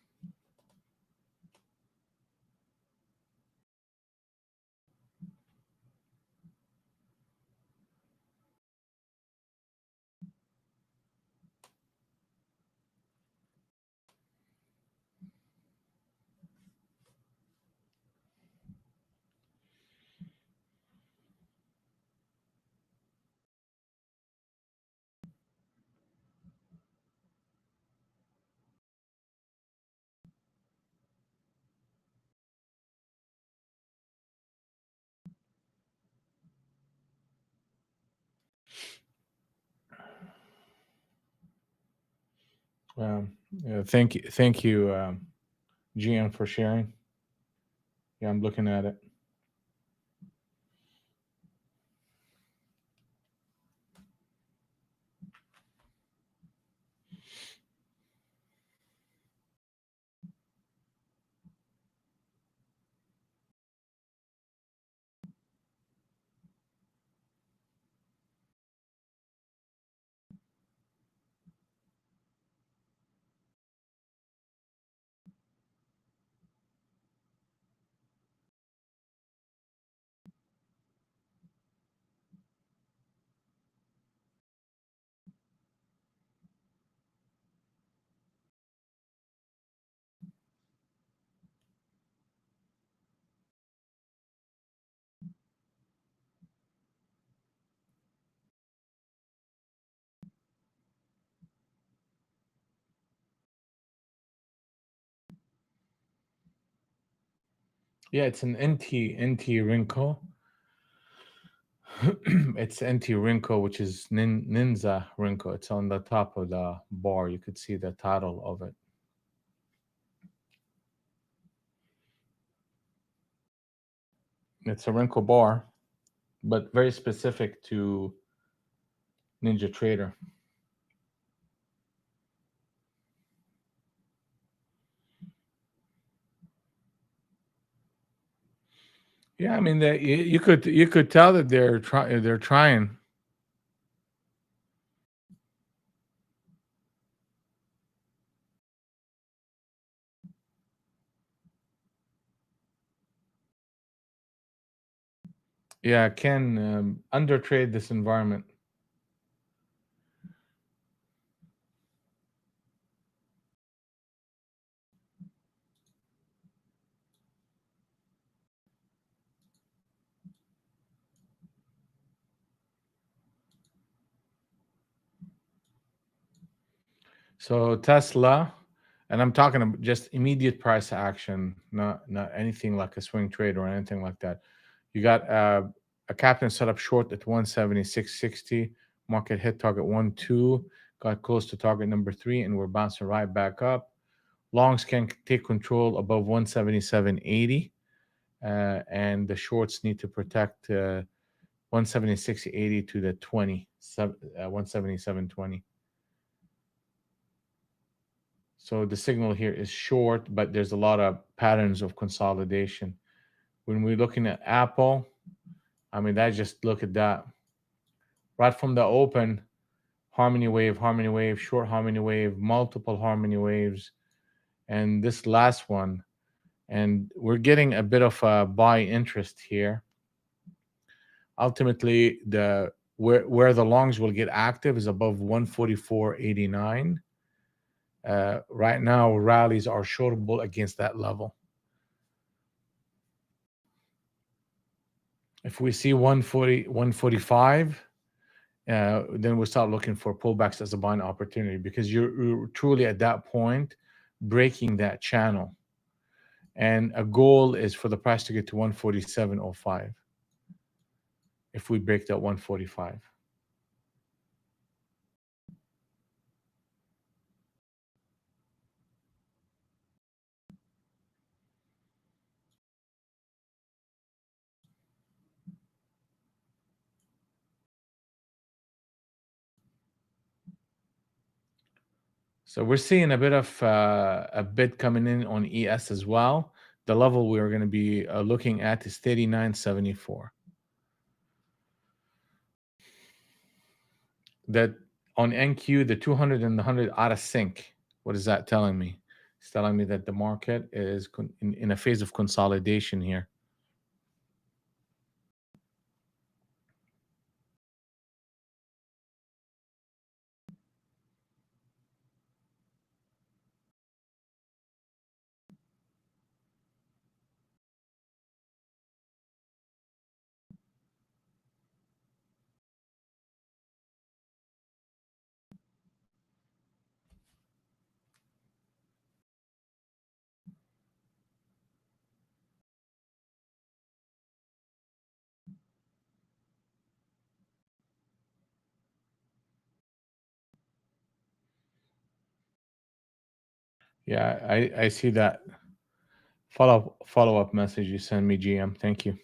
Yeah, thank you, GM, for sharing. Yeah, I'm looking at it. Yeah, it's an NT wrinkle. It's NT Rinko, which is Ninja Rinko. It's on the top of the bar. You could see the title of it. It's a Rinko bar, but very specific to Ninja Trader. Yeah, I mean, you could tell that they're trying. Yeah, can undertrade this environment. So Tesla, and I'm talking about just immediate price action, not anything like a swing trade or anything like that. You got a captain set up short at 176.60, market hit target 1.2, got close to target number 3, and we're bouncing right back up. Longs can take control above 177.80, and the shorts need to protect 176.80 to the 20, 177.20. So the signal here is short, but there's a lot of patterns of consolidation. When we're looking at Apple, I mean, just look at that. Right from the open, harmony wave, short harmony wave, multiple harmony waves, and this last one. And we're getting a bit of a buy interest here. Ultimately, where the longs will get active is above 144.89. Right now, rallies are shortable against that level. If we see 140, 145, then we'll start looking for pullbacks as a buying opportunity, because you're truly at that point breaking that channel. And a goal is for the price to get to 147.05 if we break that 145. So we're seeing a bit of a bid coming in on ES as well. The level we're going to be looking at is 39.74. That on NQ, the 200 and the 100 out of sync. What is that telling me? It's telling me that the market is in a phase of consolidation here. Yeah, I see that follow up message you send me, GM. Thank you.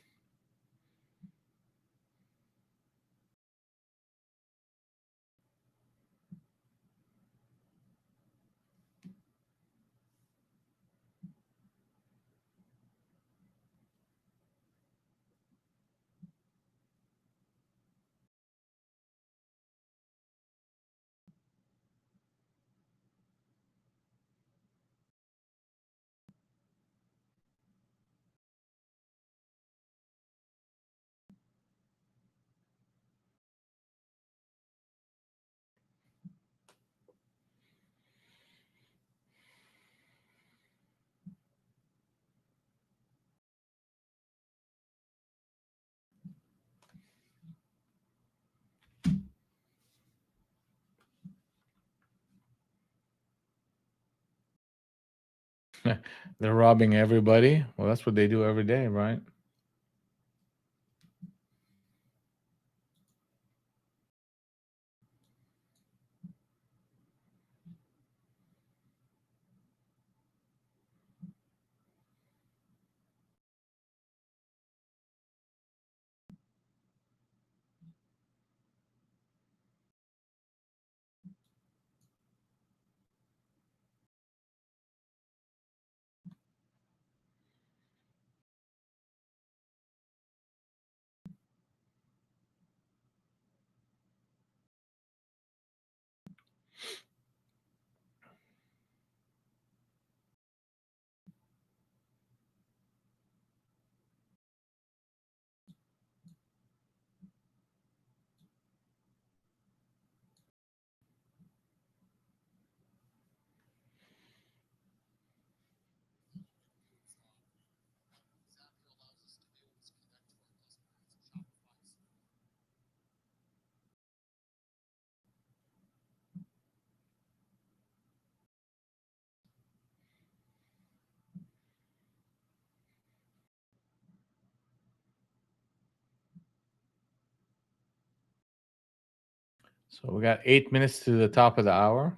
They're robbing everybody. Well, that's what they do every day, right? So we got 8 minutes to the top of the hour.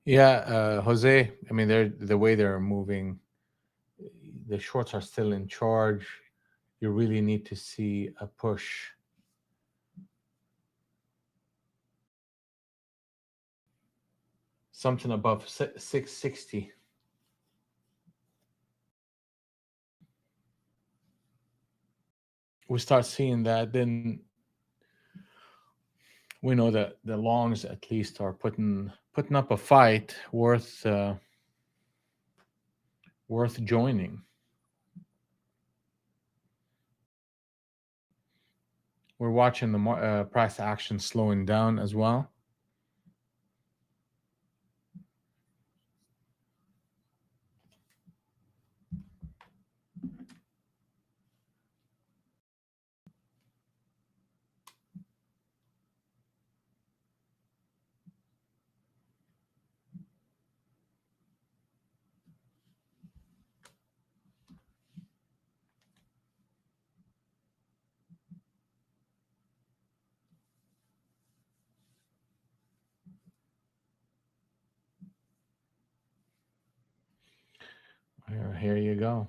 Yeah, Jose. I mean, they're the way they're moving. The shorts are still in charge. You really need to see a push. Something above 660. We start seeing that, then we know that the longs at least are putting up a fight worth joining. We're watching the price action slowing down as well. Here you go.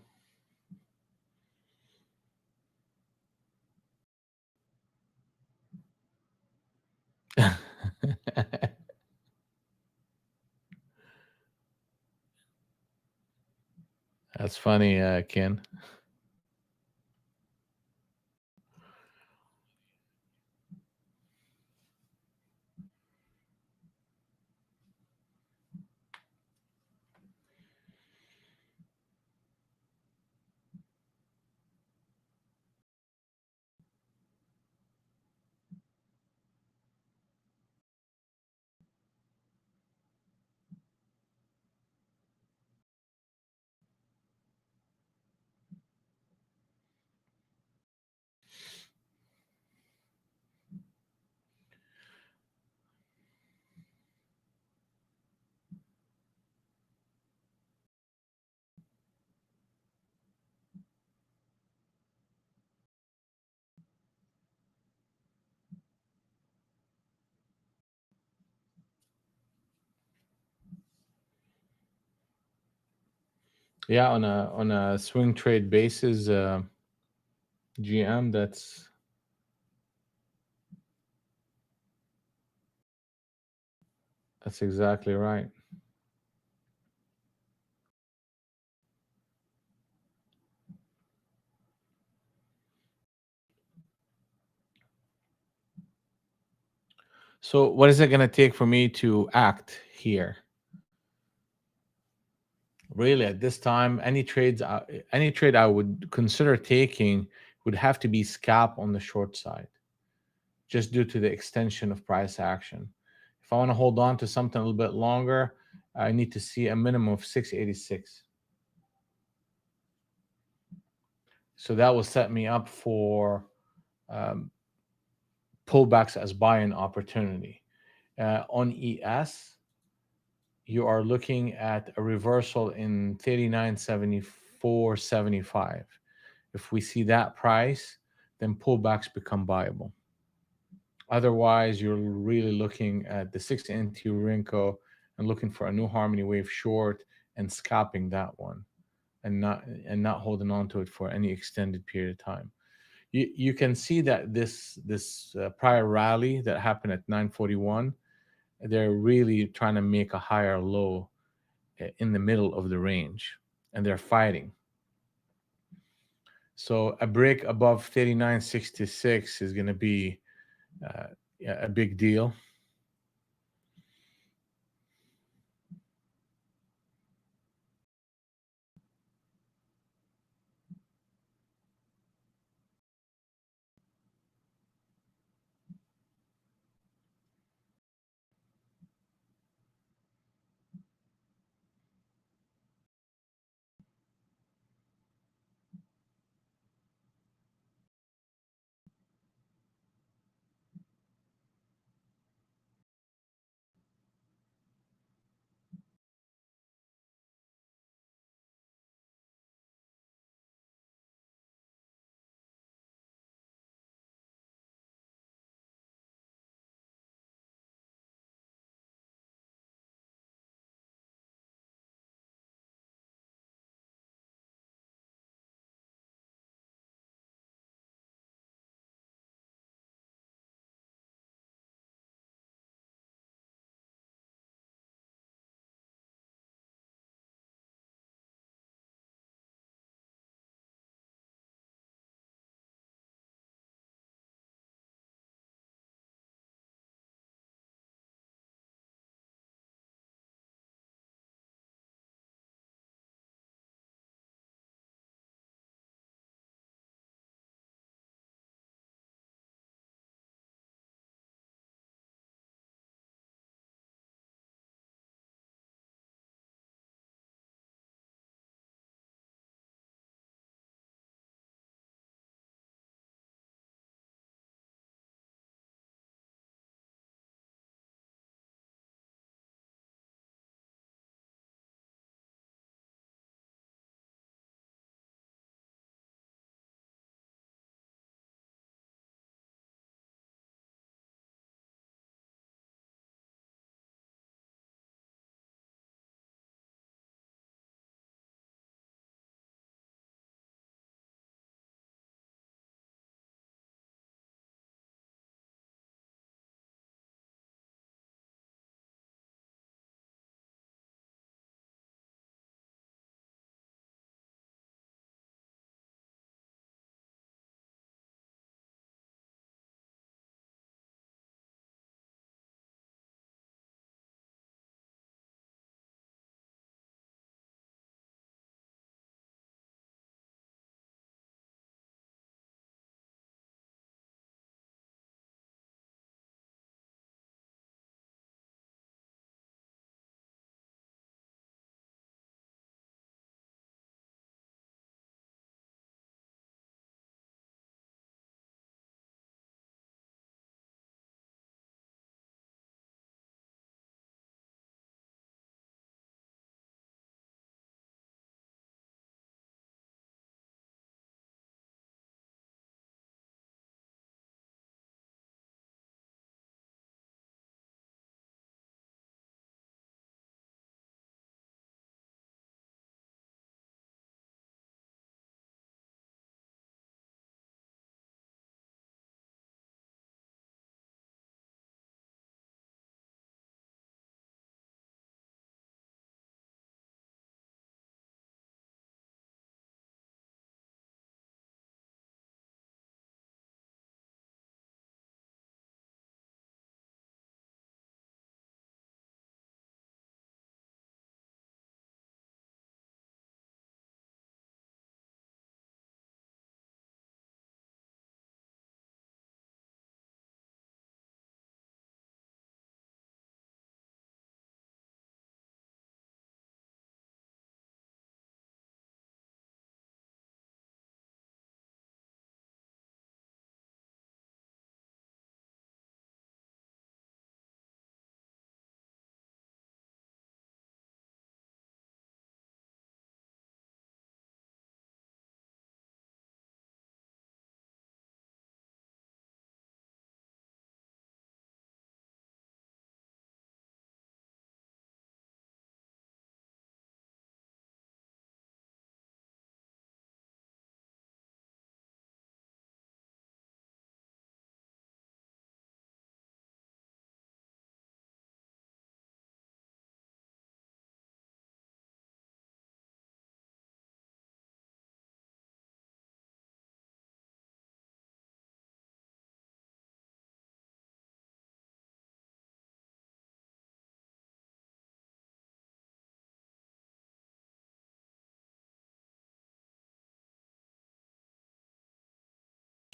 That's funny, Ken. Yeah, on a swing trade basis, GM. That's exactly right. So, what is it going to take for me to act here? Really, at this time, any trade I would consider taking would have to be scalp on the short side, just due to the extension of price action. If I want to hold on to something a little bit longer, I need to see a minimum of 686. So that will set me up for um, pullbacks as buying opportunity. On ES, you are looking at a reversal in 39.74.75. If we see that price, then pullbacks become viable. Otherwise, you're really looking at the 6NT Rinko and looking for a new Harmony Wave short and scalping that one, and not holding on to it for any extended period of time. You can see that this prior rally that happened at 941, they're really trying to make a higher low in the middle of the range, and they're fighting. So a break above 39.66 is going to be uh, a big deal.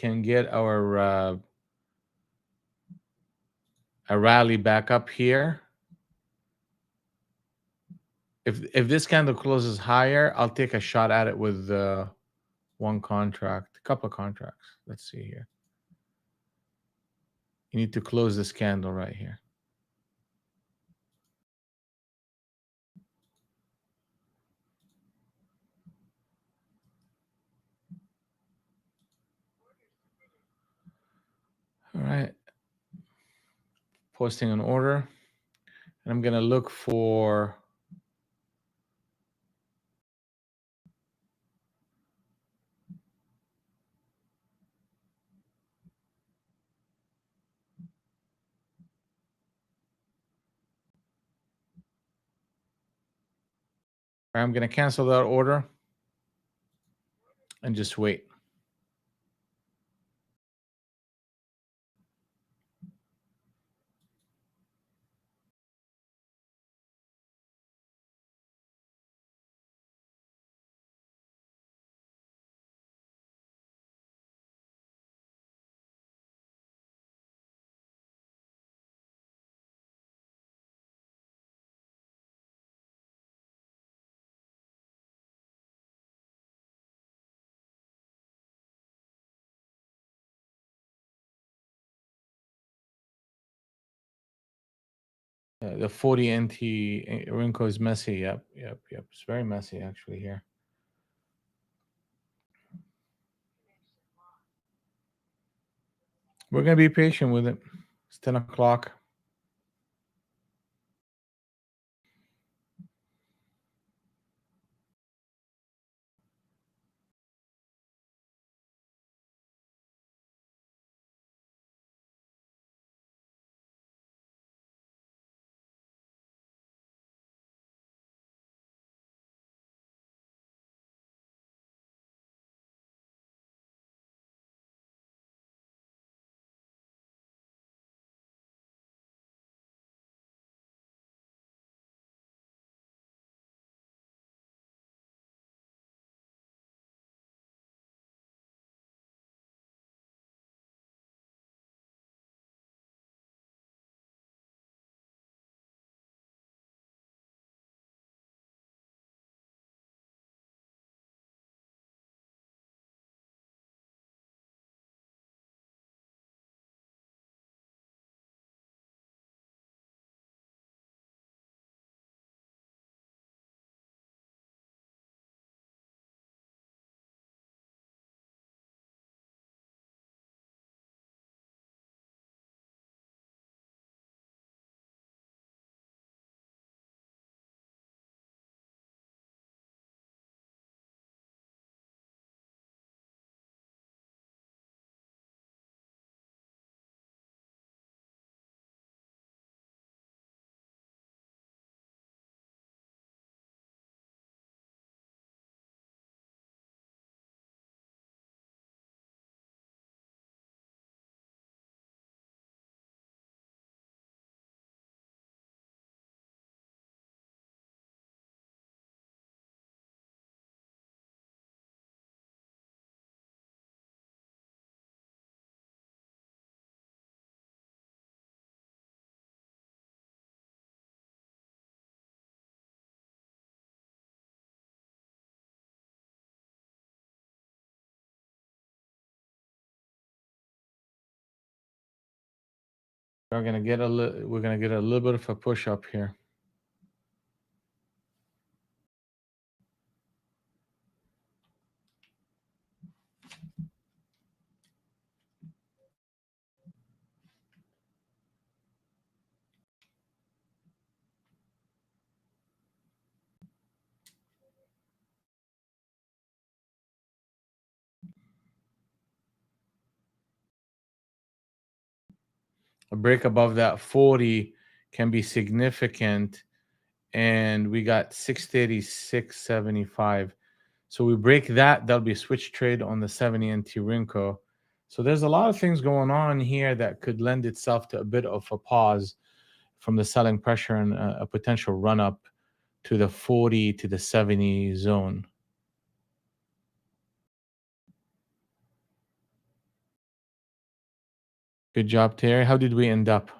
can get our a rally back up here. If this candle closes higher, I'll take a shot at it with one contract, a couple of contracts. Let's see here. You need to close this candle right here. All right. Posting an order. And I'm going to look for I'm going to cancel that order and just wait. The 40 NT Rinko is messy. Yep. It's very messy actually here. We're going to be patient with it. It's 10 o'clock. We're going to get a little bit of a push up here. A break above that 40 can be significant, and we got 636.75. So we break that, that'll be a switch trade on the 70 NT Rinko. So there's a lot of things going on here that could lend itself to a bit of a pause from the selling pressure and a potential run up to the 40 to the 70 zone. Good job, Terry. How did we end up?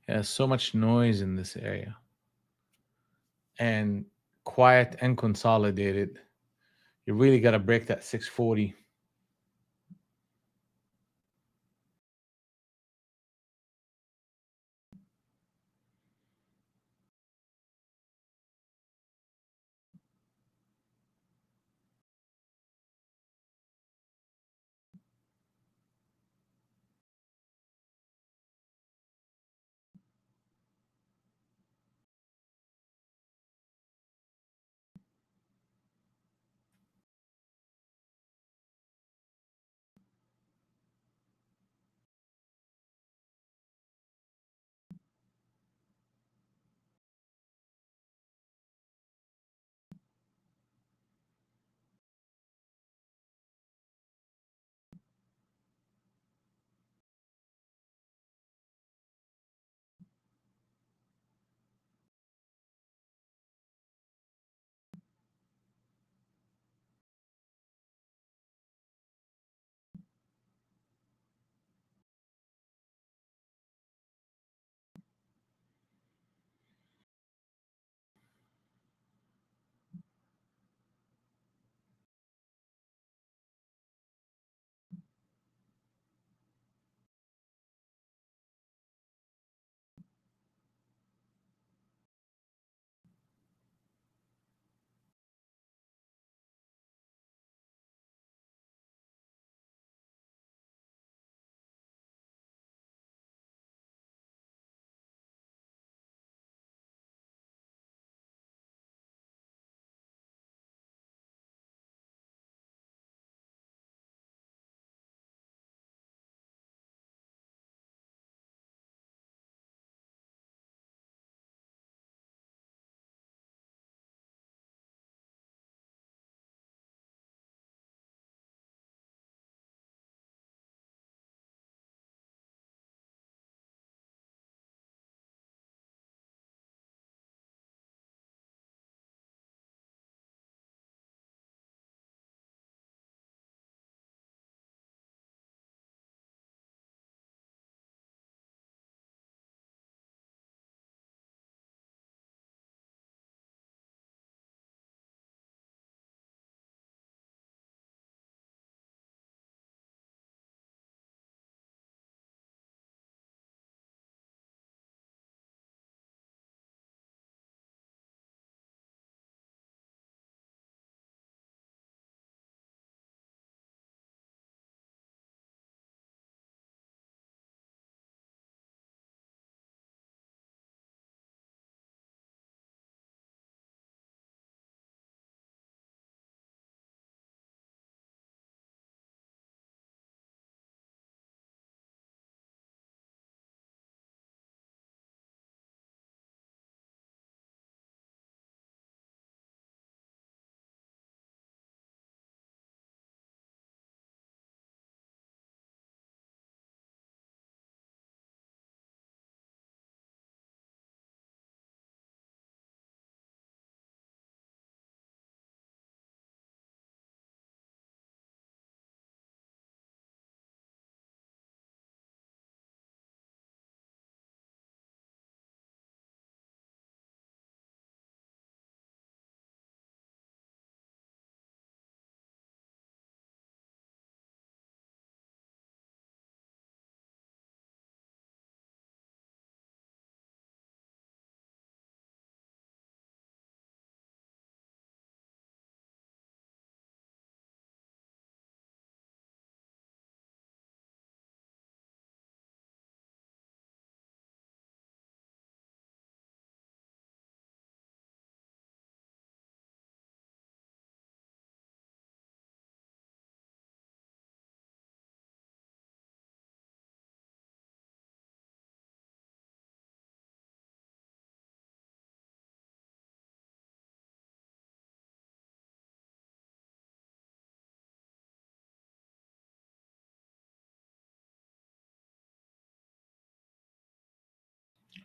Yeah, so much noise in this area. And quiet and consolidated. You really got to break that 640.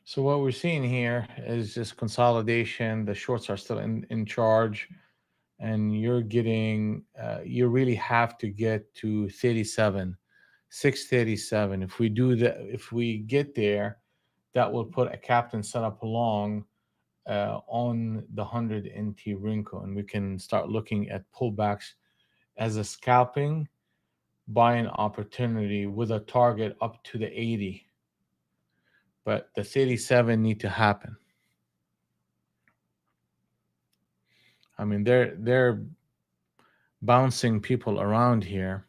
So what we're seeing here is just consolidation. The shorts are still in charge, and you're getting you really have to get to 37, 637. If we do that, if we get there, that will put a captain set up long on the 100 NT Rinko, and we can start looking at pullbacks as a scalping buying opportunity with a target up to the 80. But the 37 need to happen. I mean, they're bouncing people around here.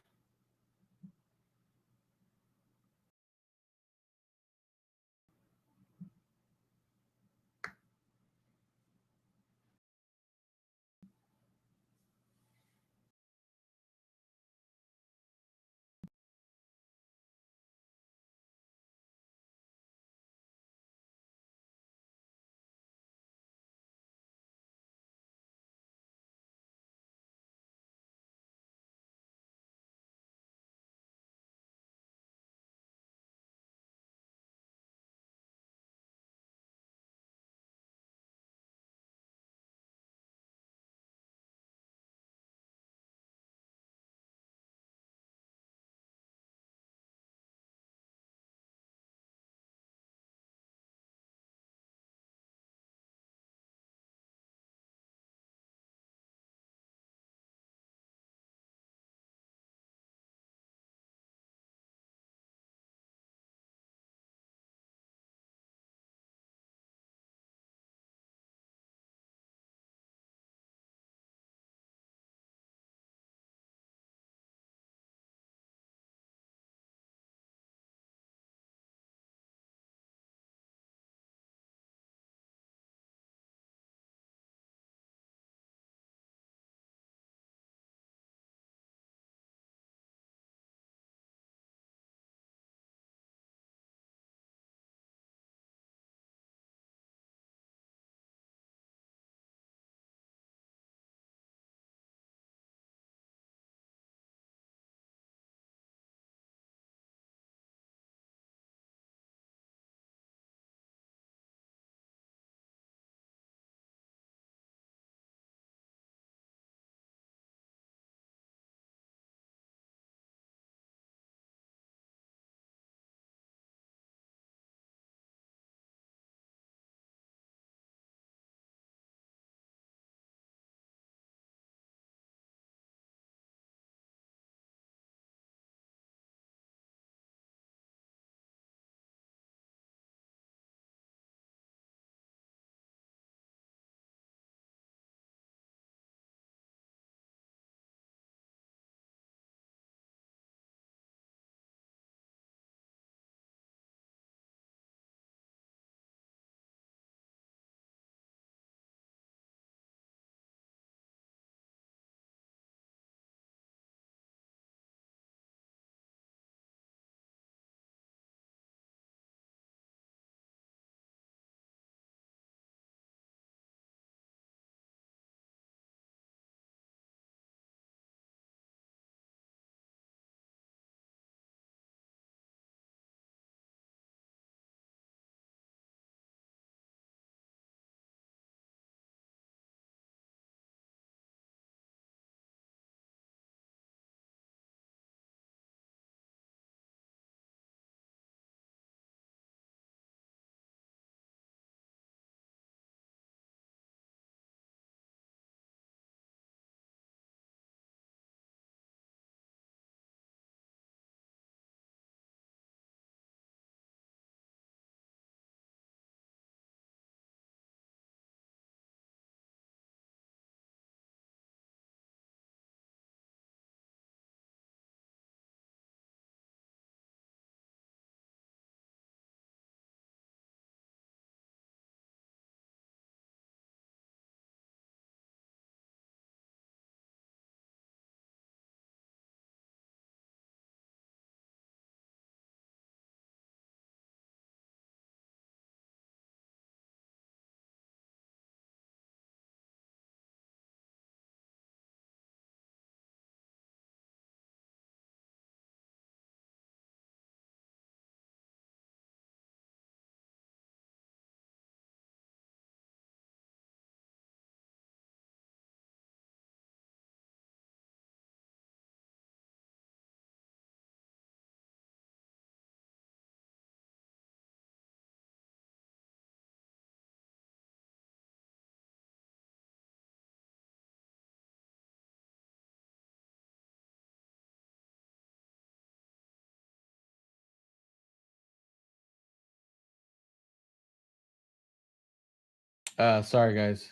Sorry, guys.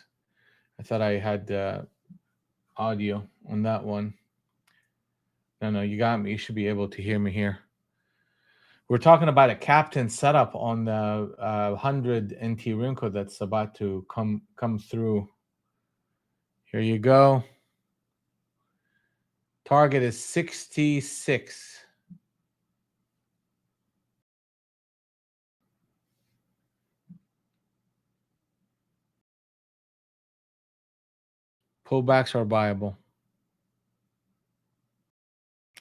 I thought I had audio on that one. No, you got me. You should be able to hear me here. We're talking about a captain setup on the 100 NT Rinko that's about to come through. Here you go. Target is 66. Pullbacks are viable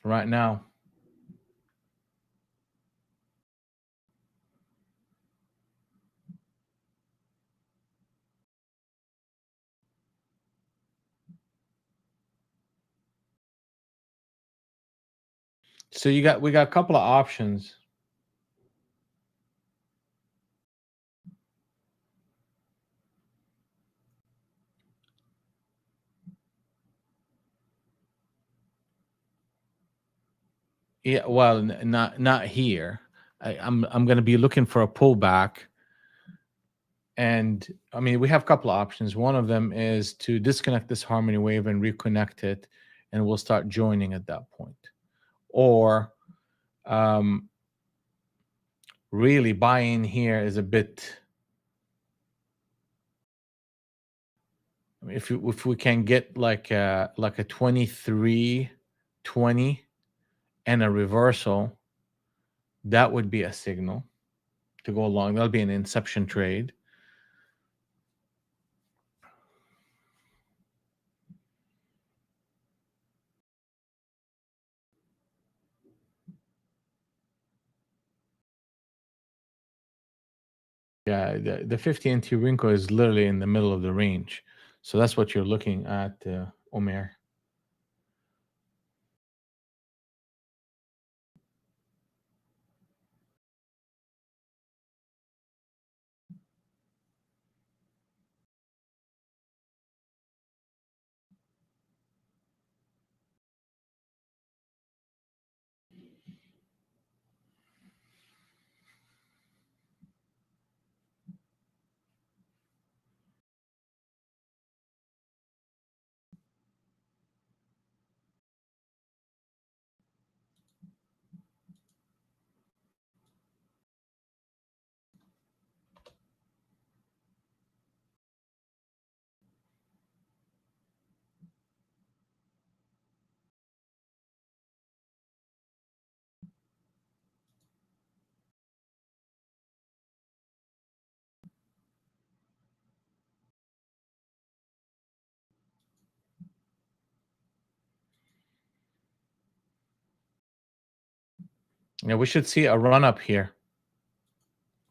right now. So we got a couple of options. Yeah, well, not here. I'm going to be looking for a pullback, and I mean we have a couple of options. One of them is to disconnect this harmony wave and reconnect it, and we'll start joining at that point, or really buying here is a bit. I mean, if we can get like a 23.20 and a reversal, that would be a signal to go along. That'll be an inception trade. Yeah, the 50 NT Rinko is literally in the middle of the range. So that's what you're looking at, Omer. Yeah, we should see a run up here.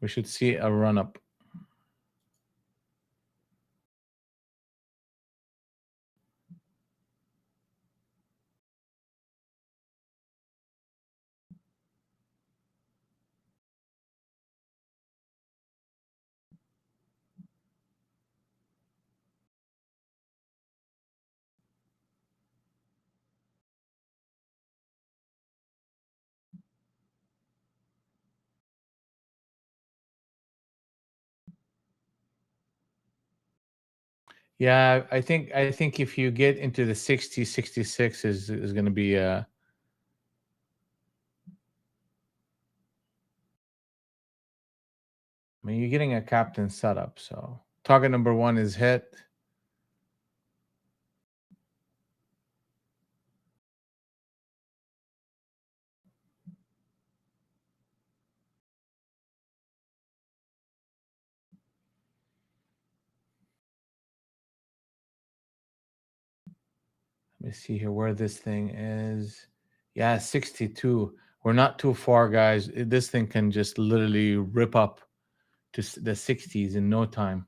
We should see a run up. Yeah, I think if you get into the 60, 66 is going to be I mean, you're getting a captain setup. So target number 1 is hit. Let me see here where this thing is. Yeah, 62. We're not too far, guys. This thing can just literally rip up to the 60s in no time.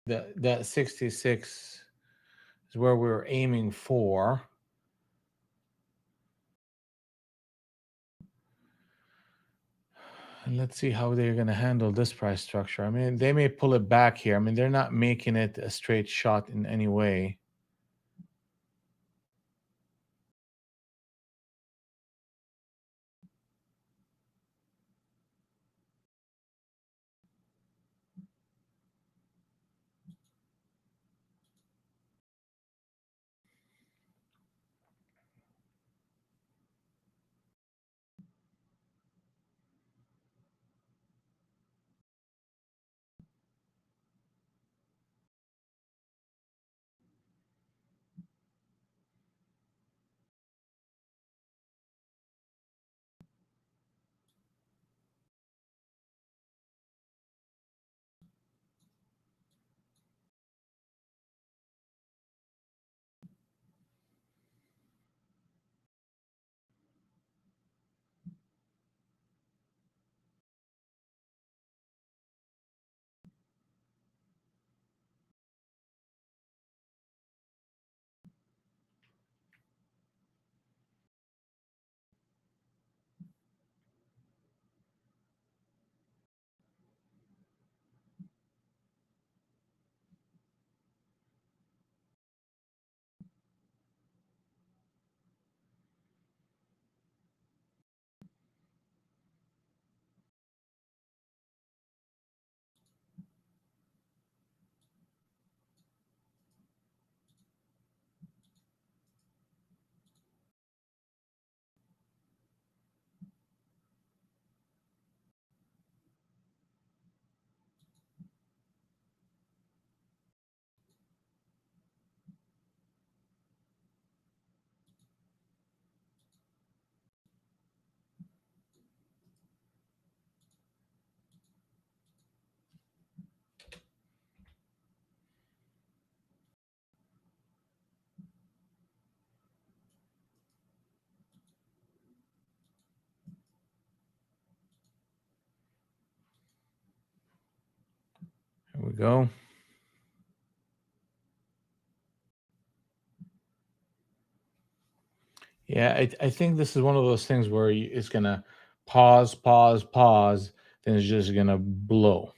That 66 is where we're aiming for. And let's see how they're going to handle this price structure. I mean, they may pull it back here. I mean, they're not making it a straight shot in any way. Here we go. Yeah, I think this is one of those things where it's going to pause, pause, pause, then it's just going to blow.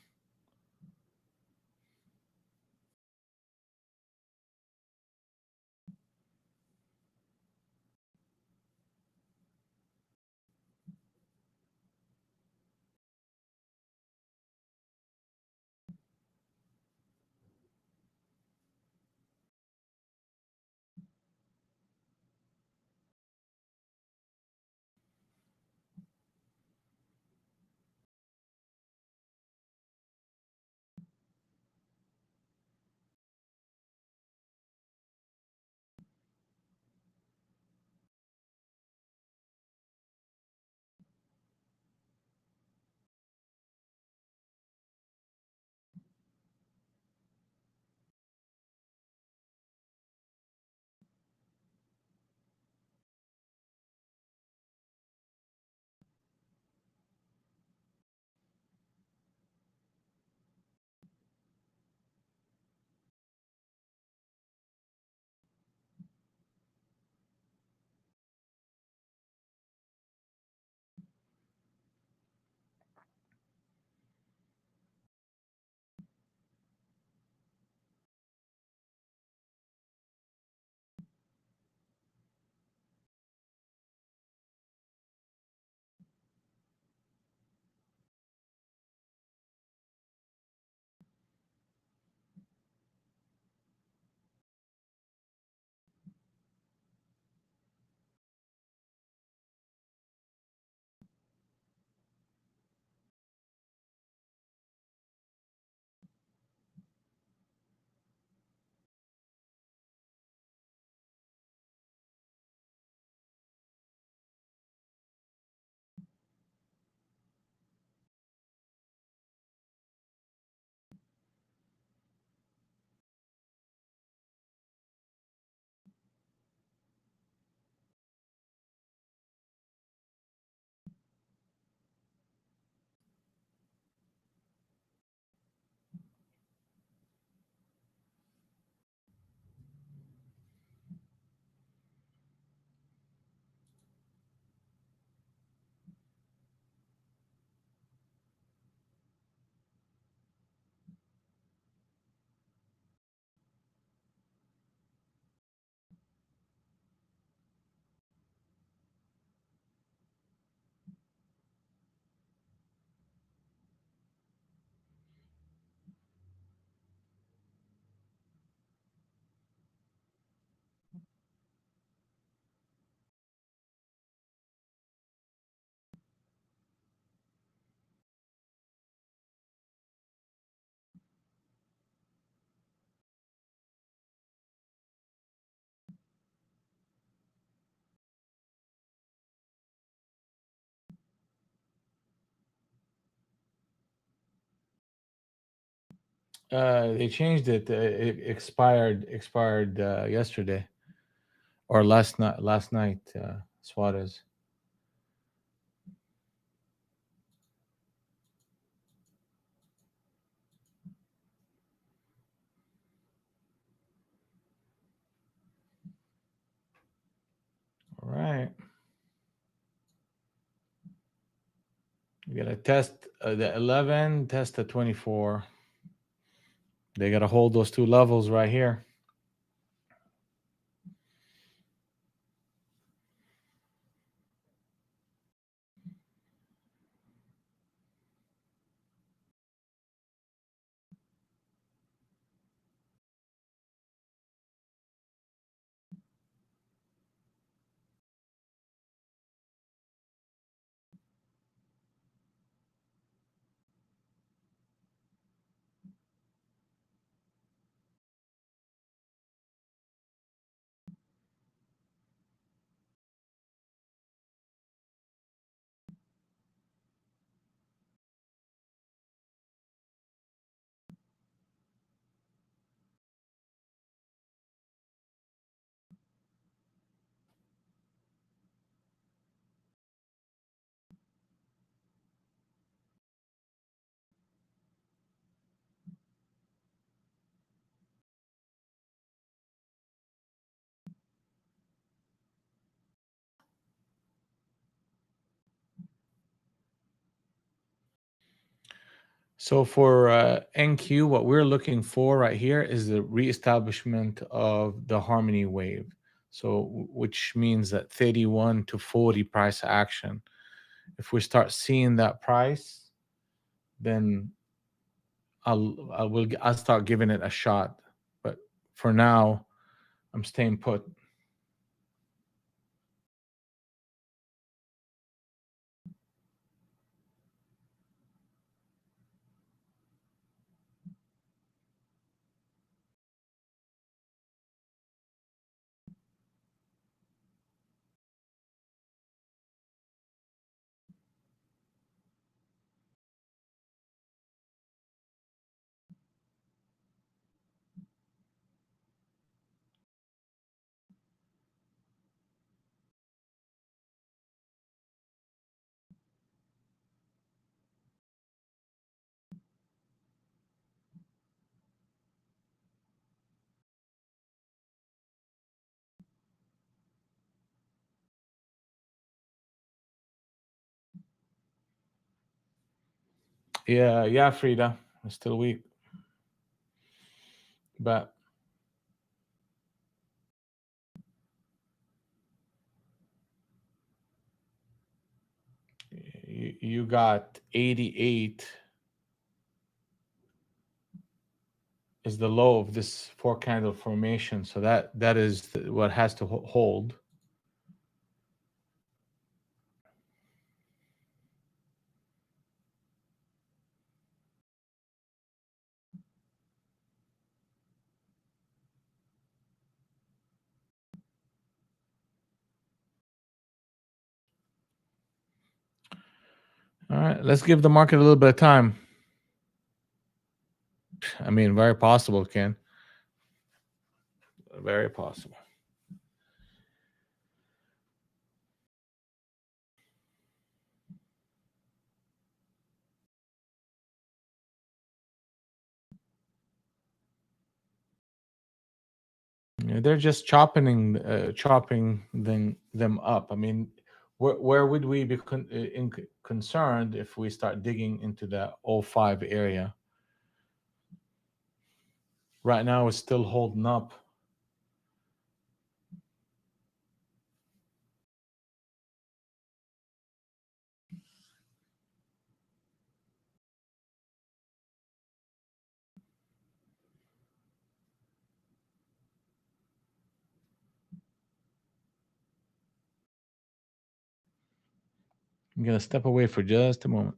They changed it. It expired yesterday or last night. Last night, Suarez. All right. You gotta test the 11, test the 24. They gotta hold those two levels right here. So for NQ, what we're looking for right here is the reestablishment of the harmony wave. So which means that 31 to 40 price action. If we start seeing that price, then I'll start giving it a shot. But for now, I'm staying put. Yeah, Frida, it's still weak, but you got 88 is the low of this four candle formation, so that is what has to hold. All right, let's give the market a little bit of time. I mean, very possible, Ken. Very possible. Yeah, they're just chopping them up. I mean, where would we be concerned if we start digging into that O5 area? Right now, it's still holding up. I'm gonna step away for just a moment.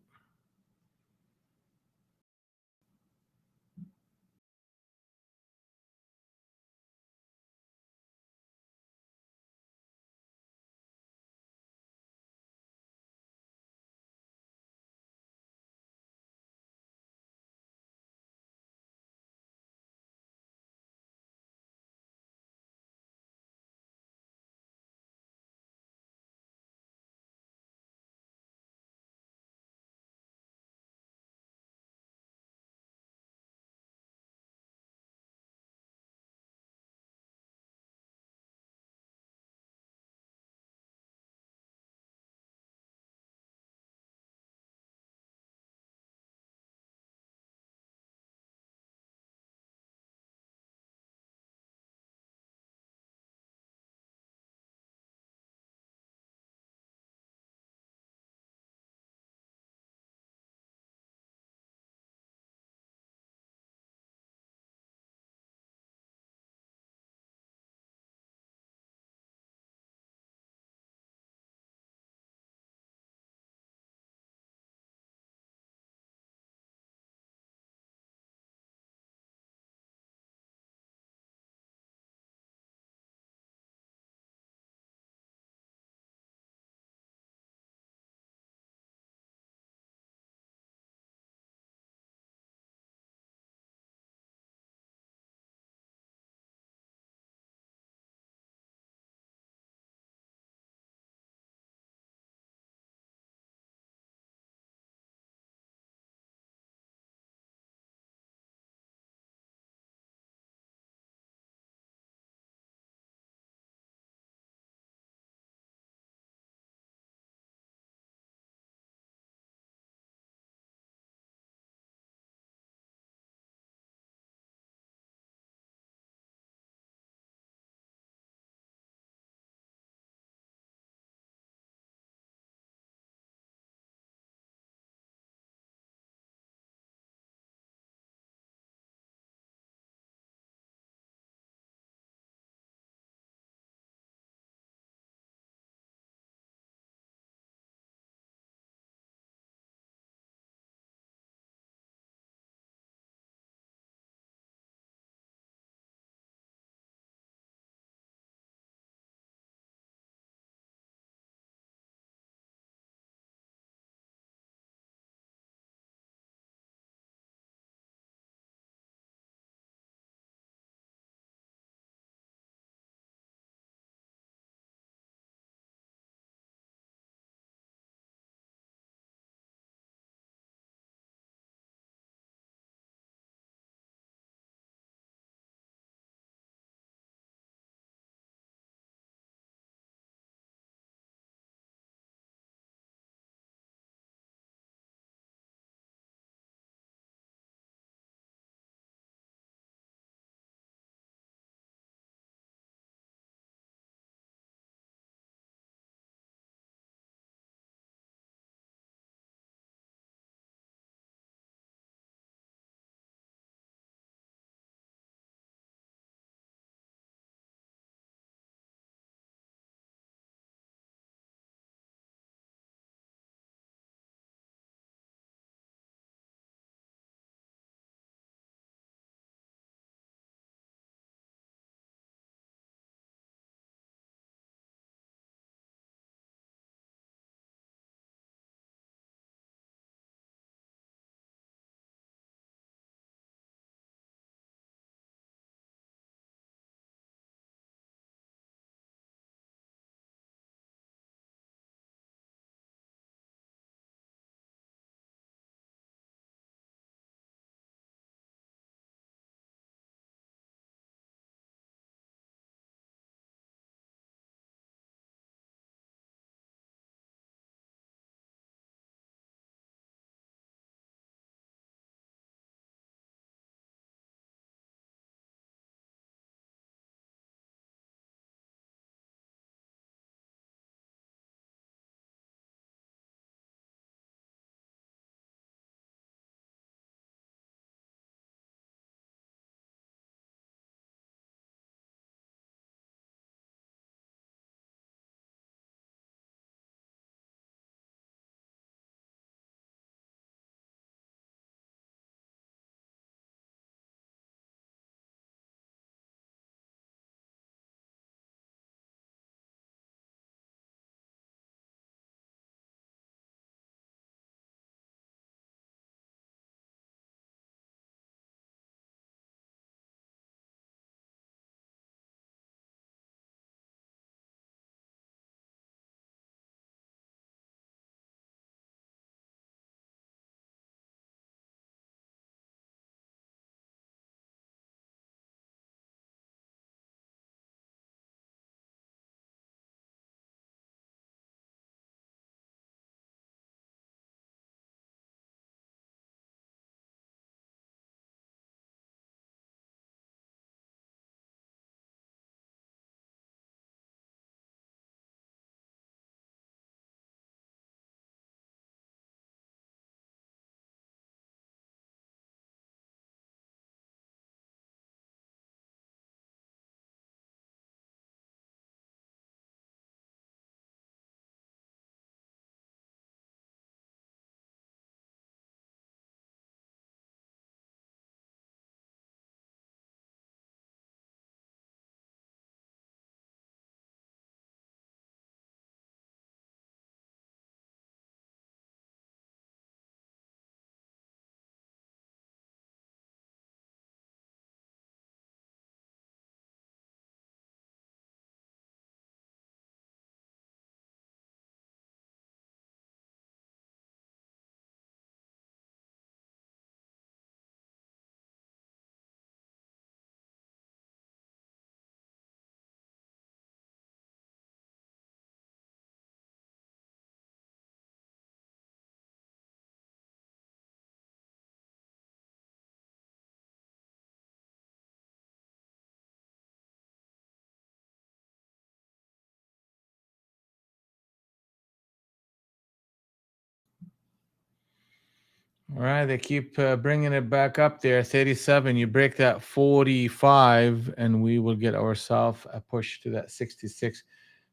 All right, they keep bringing it back up there. 37. You break that 45, and we will get ourselves a push to that 66.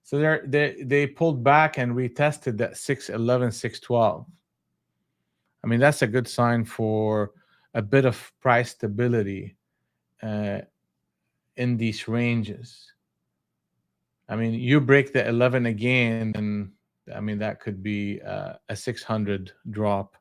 So they pulled back and retested that 611, 612. I mean, that's a good sign for a bit of price stability uh, in these ranges. I mean, you break the 11 again, then I mean that could be a 600 drop.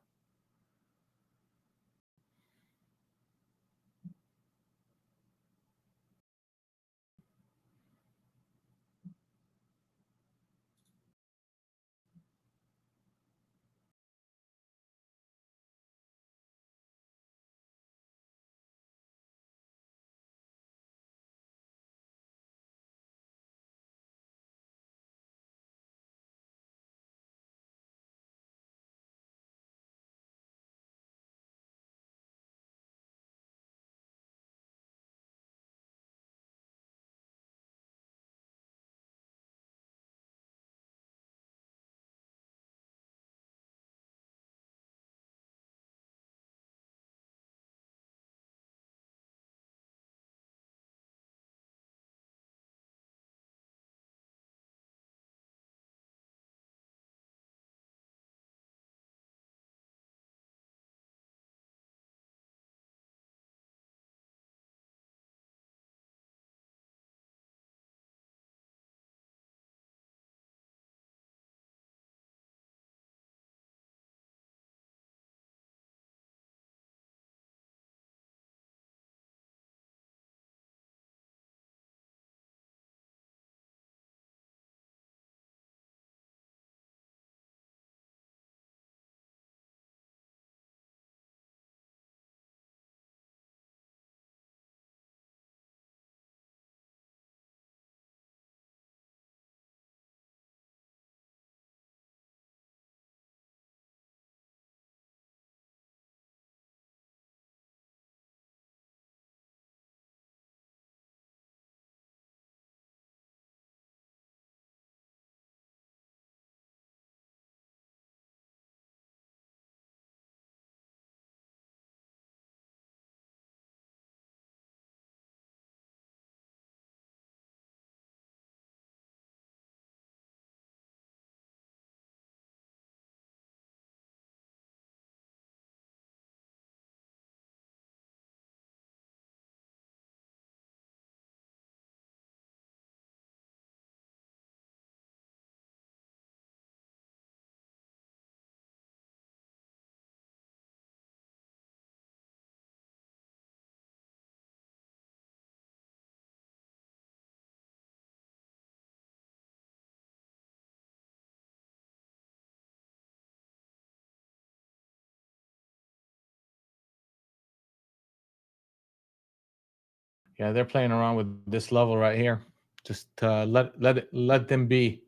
Yeah, they're playing around with this level right here. Just let them be.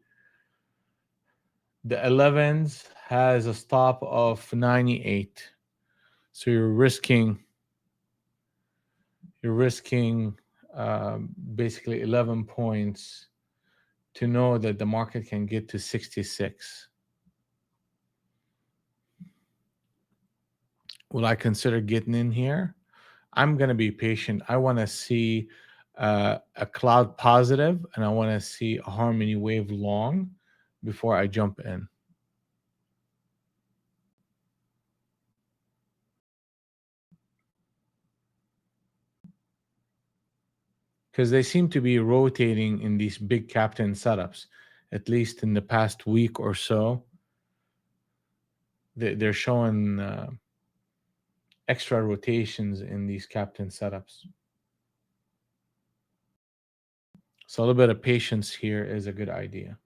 The 11s has a stop of 98, so you're risking basically 11 points to know that the market can get to 66. Will I consider getting in here? I'm going to be patient. I want to see a cloud positive, and I want to see a harmony wave long before I jump in. Because they seem to be rotating in these big captain setups, at least in the past week or so. They're showing extra rotations in these captain setups. So a little bit of patience here is a good idea.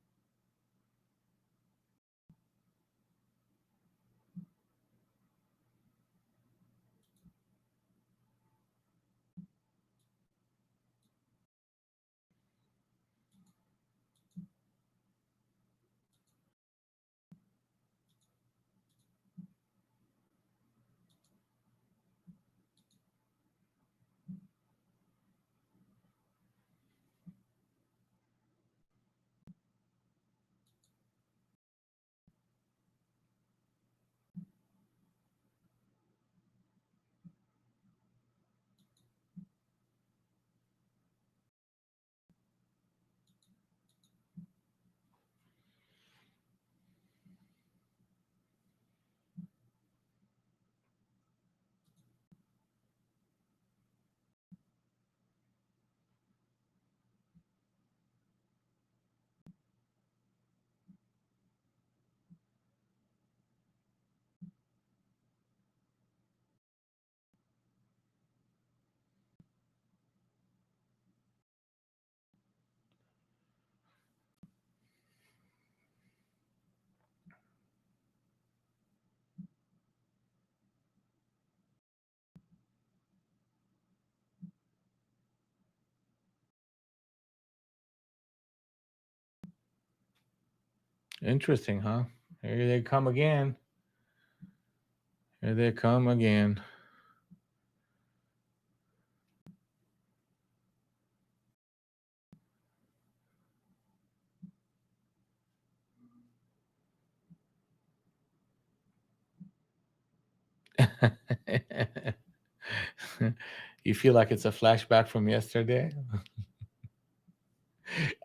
Interesting, huh? Here they come again. Here they come again. You feel like it's a flashback from yesterday?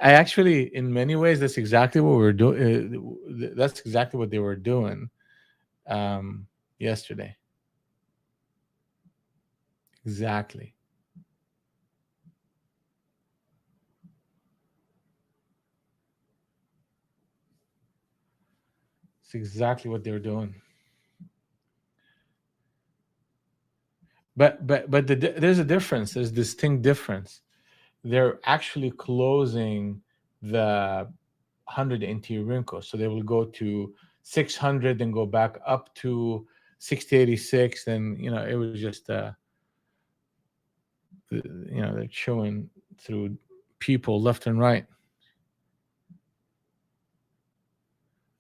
I actually, in many ways, that's exactly what we're doing. That's exactly what they were doing um, yesterday. Exactly. It's exactly what they're doing. But there's a difference. There's distinct difference. They're actually closing the 100 NT wrinkle, so they will go to 600 and go back up to 6086. And it was just they're chewing through people left and right.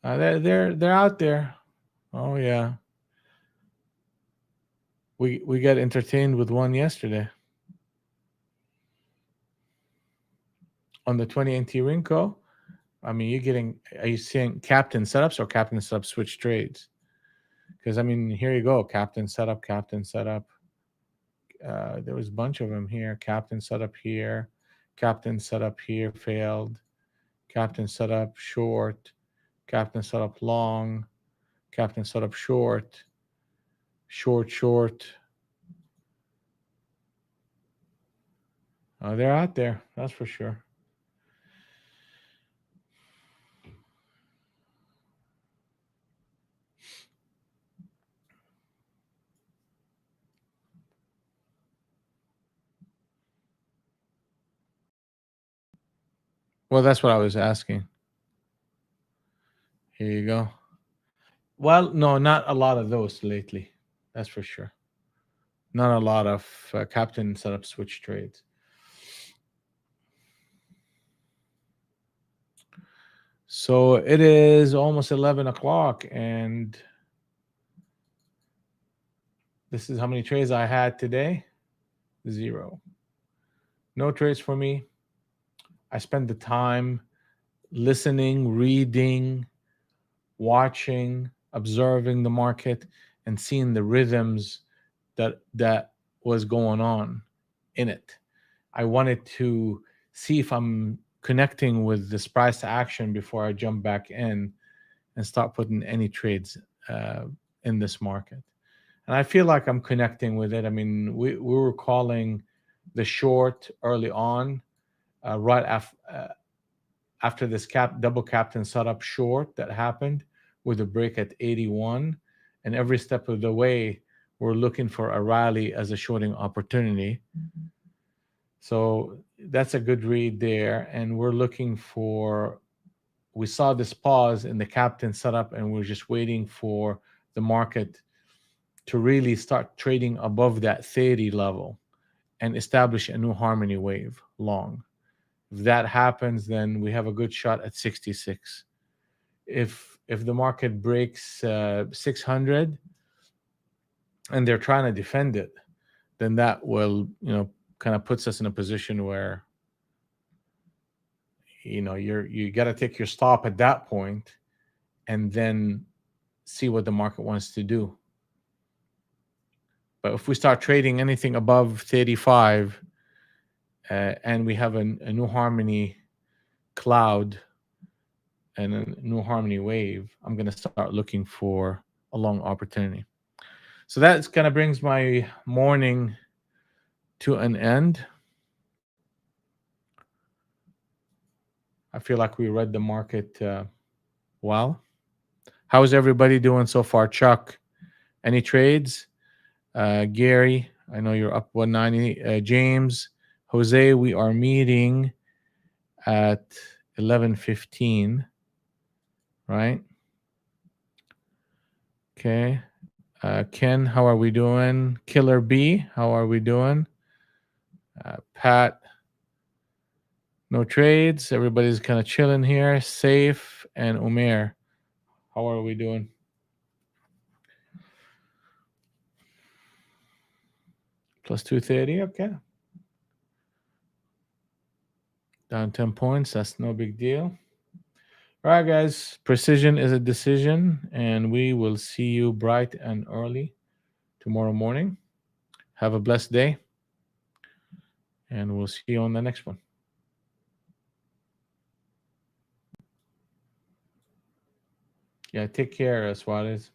They're out there. Oh yeah, we got entertained with one yesterday on the 20 NT Rinko. I mean, are you seeing captain setups or captain setup switch trades? Because I mean, here you go, captain setup, captain setup. There was a bunch of them here. Captain setup here, captain setup here failed. Captain setup short, captain setup long, captain setup short, short short. They're out there, that's for sure. Well, that's what I was asking. Here you go. Well, no, not a lot of those lately. That's for sure. Not a lot of captain setup switch trades. So it is almost 11 o'clock, and this is how many trades I had today. 0. No trades for me. I spent the time listening, reading, watching, observing the market, and seeing the rhythms that was going on in it. I wanted to see if I'm connecting with this price to action before I jump back in and start putting any trades in this market. And I feel like I'm connecting with it. I mean, we were calling the short early on, right after this double captain setup short that happened with a break at 81. And every step of the way, we're looking for a rally as a shorting opportunity. So that's a good read there. And we saw this pause in the captain setup, and we're just waiting for the market to really start trading above that 30 level and establish a new harmony wave long. If that happens, then we have a good shot at 66. If the market breaks 600 and they're trying to defend it, then that will kind of puts us in a position where you got to take your stop at that point and then see what the market wants to do. But if we start trading anything above 35 and we have a new harmony cloud and a new harmony wave, I'm going to start looking for a long opportunity. So that kind of brings my morning to an end. I feel like we read the market well. How's everybody doing so far? Chuck, any trades? Gary, I know you're up 190. James, Jose, we are meeting at 11:15, right? Okay. Ken, how are we doing? Killer B, how are we doing? Pat, no trades. Everybody's kind of chilling here, safe and Umair. How are we doing? Plus 230, okay. Down 10 points, that's no big deal. All right, guys, precision is a decision, and we will see you bright and early tomorrow morning. Have a blessed day, and we'll see you on the next one. Yeah, take care, Suarez.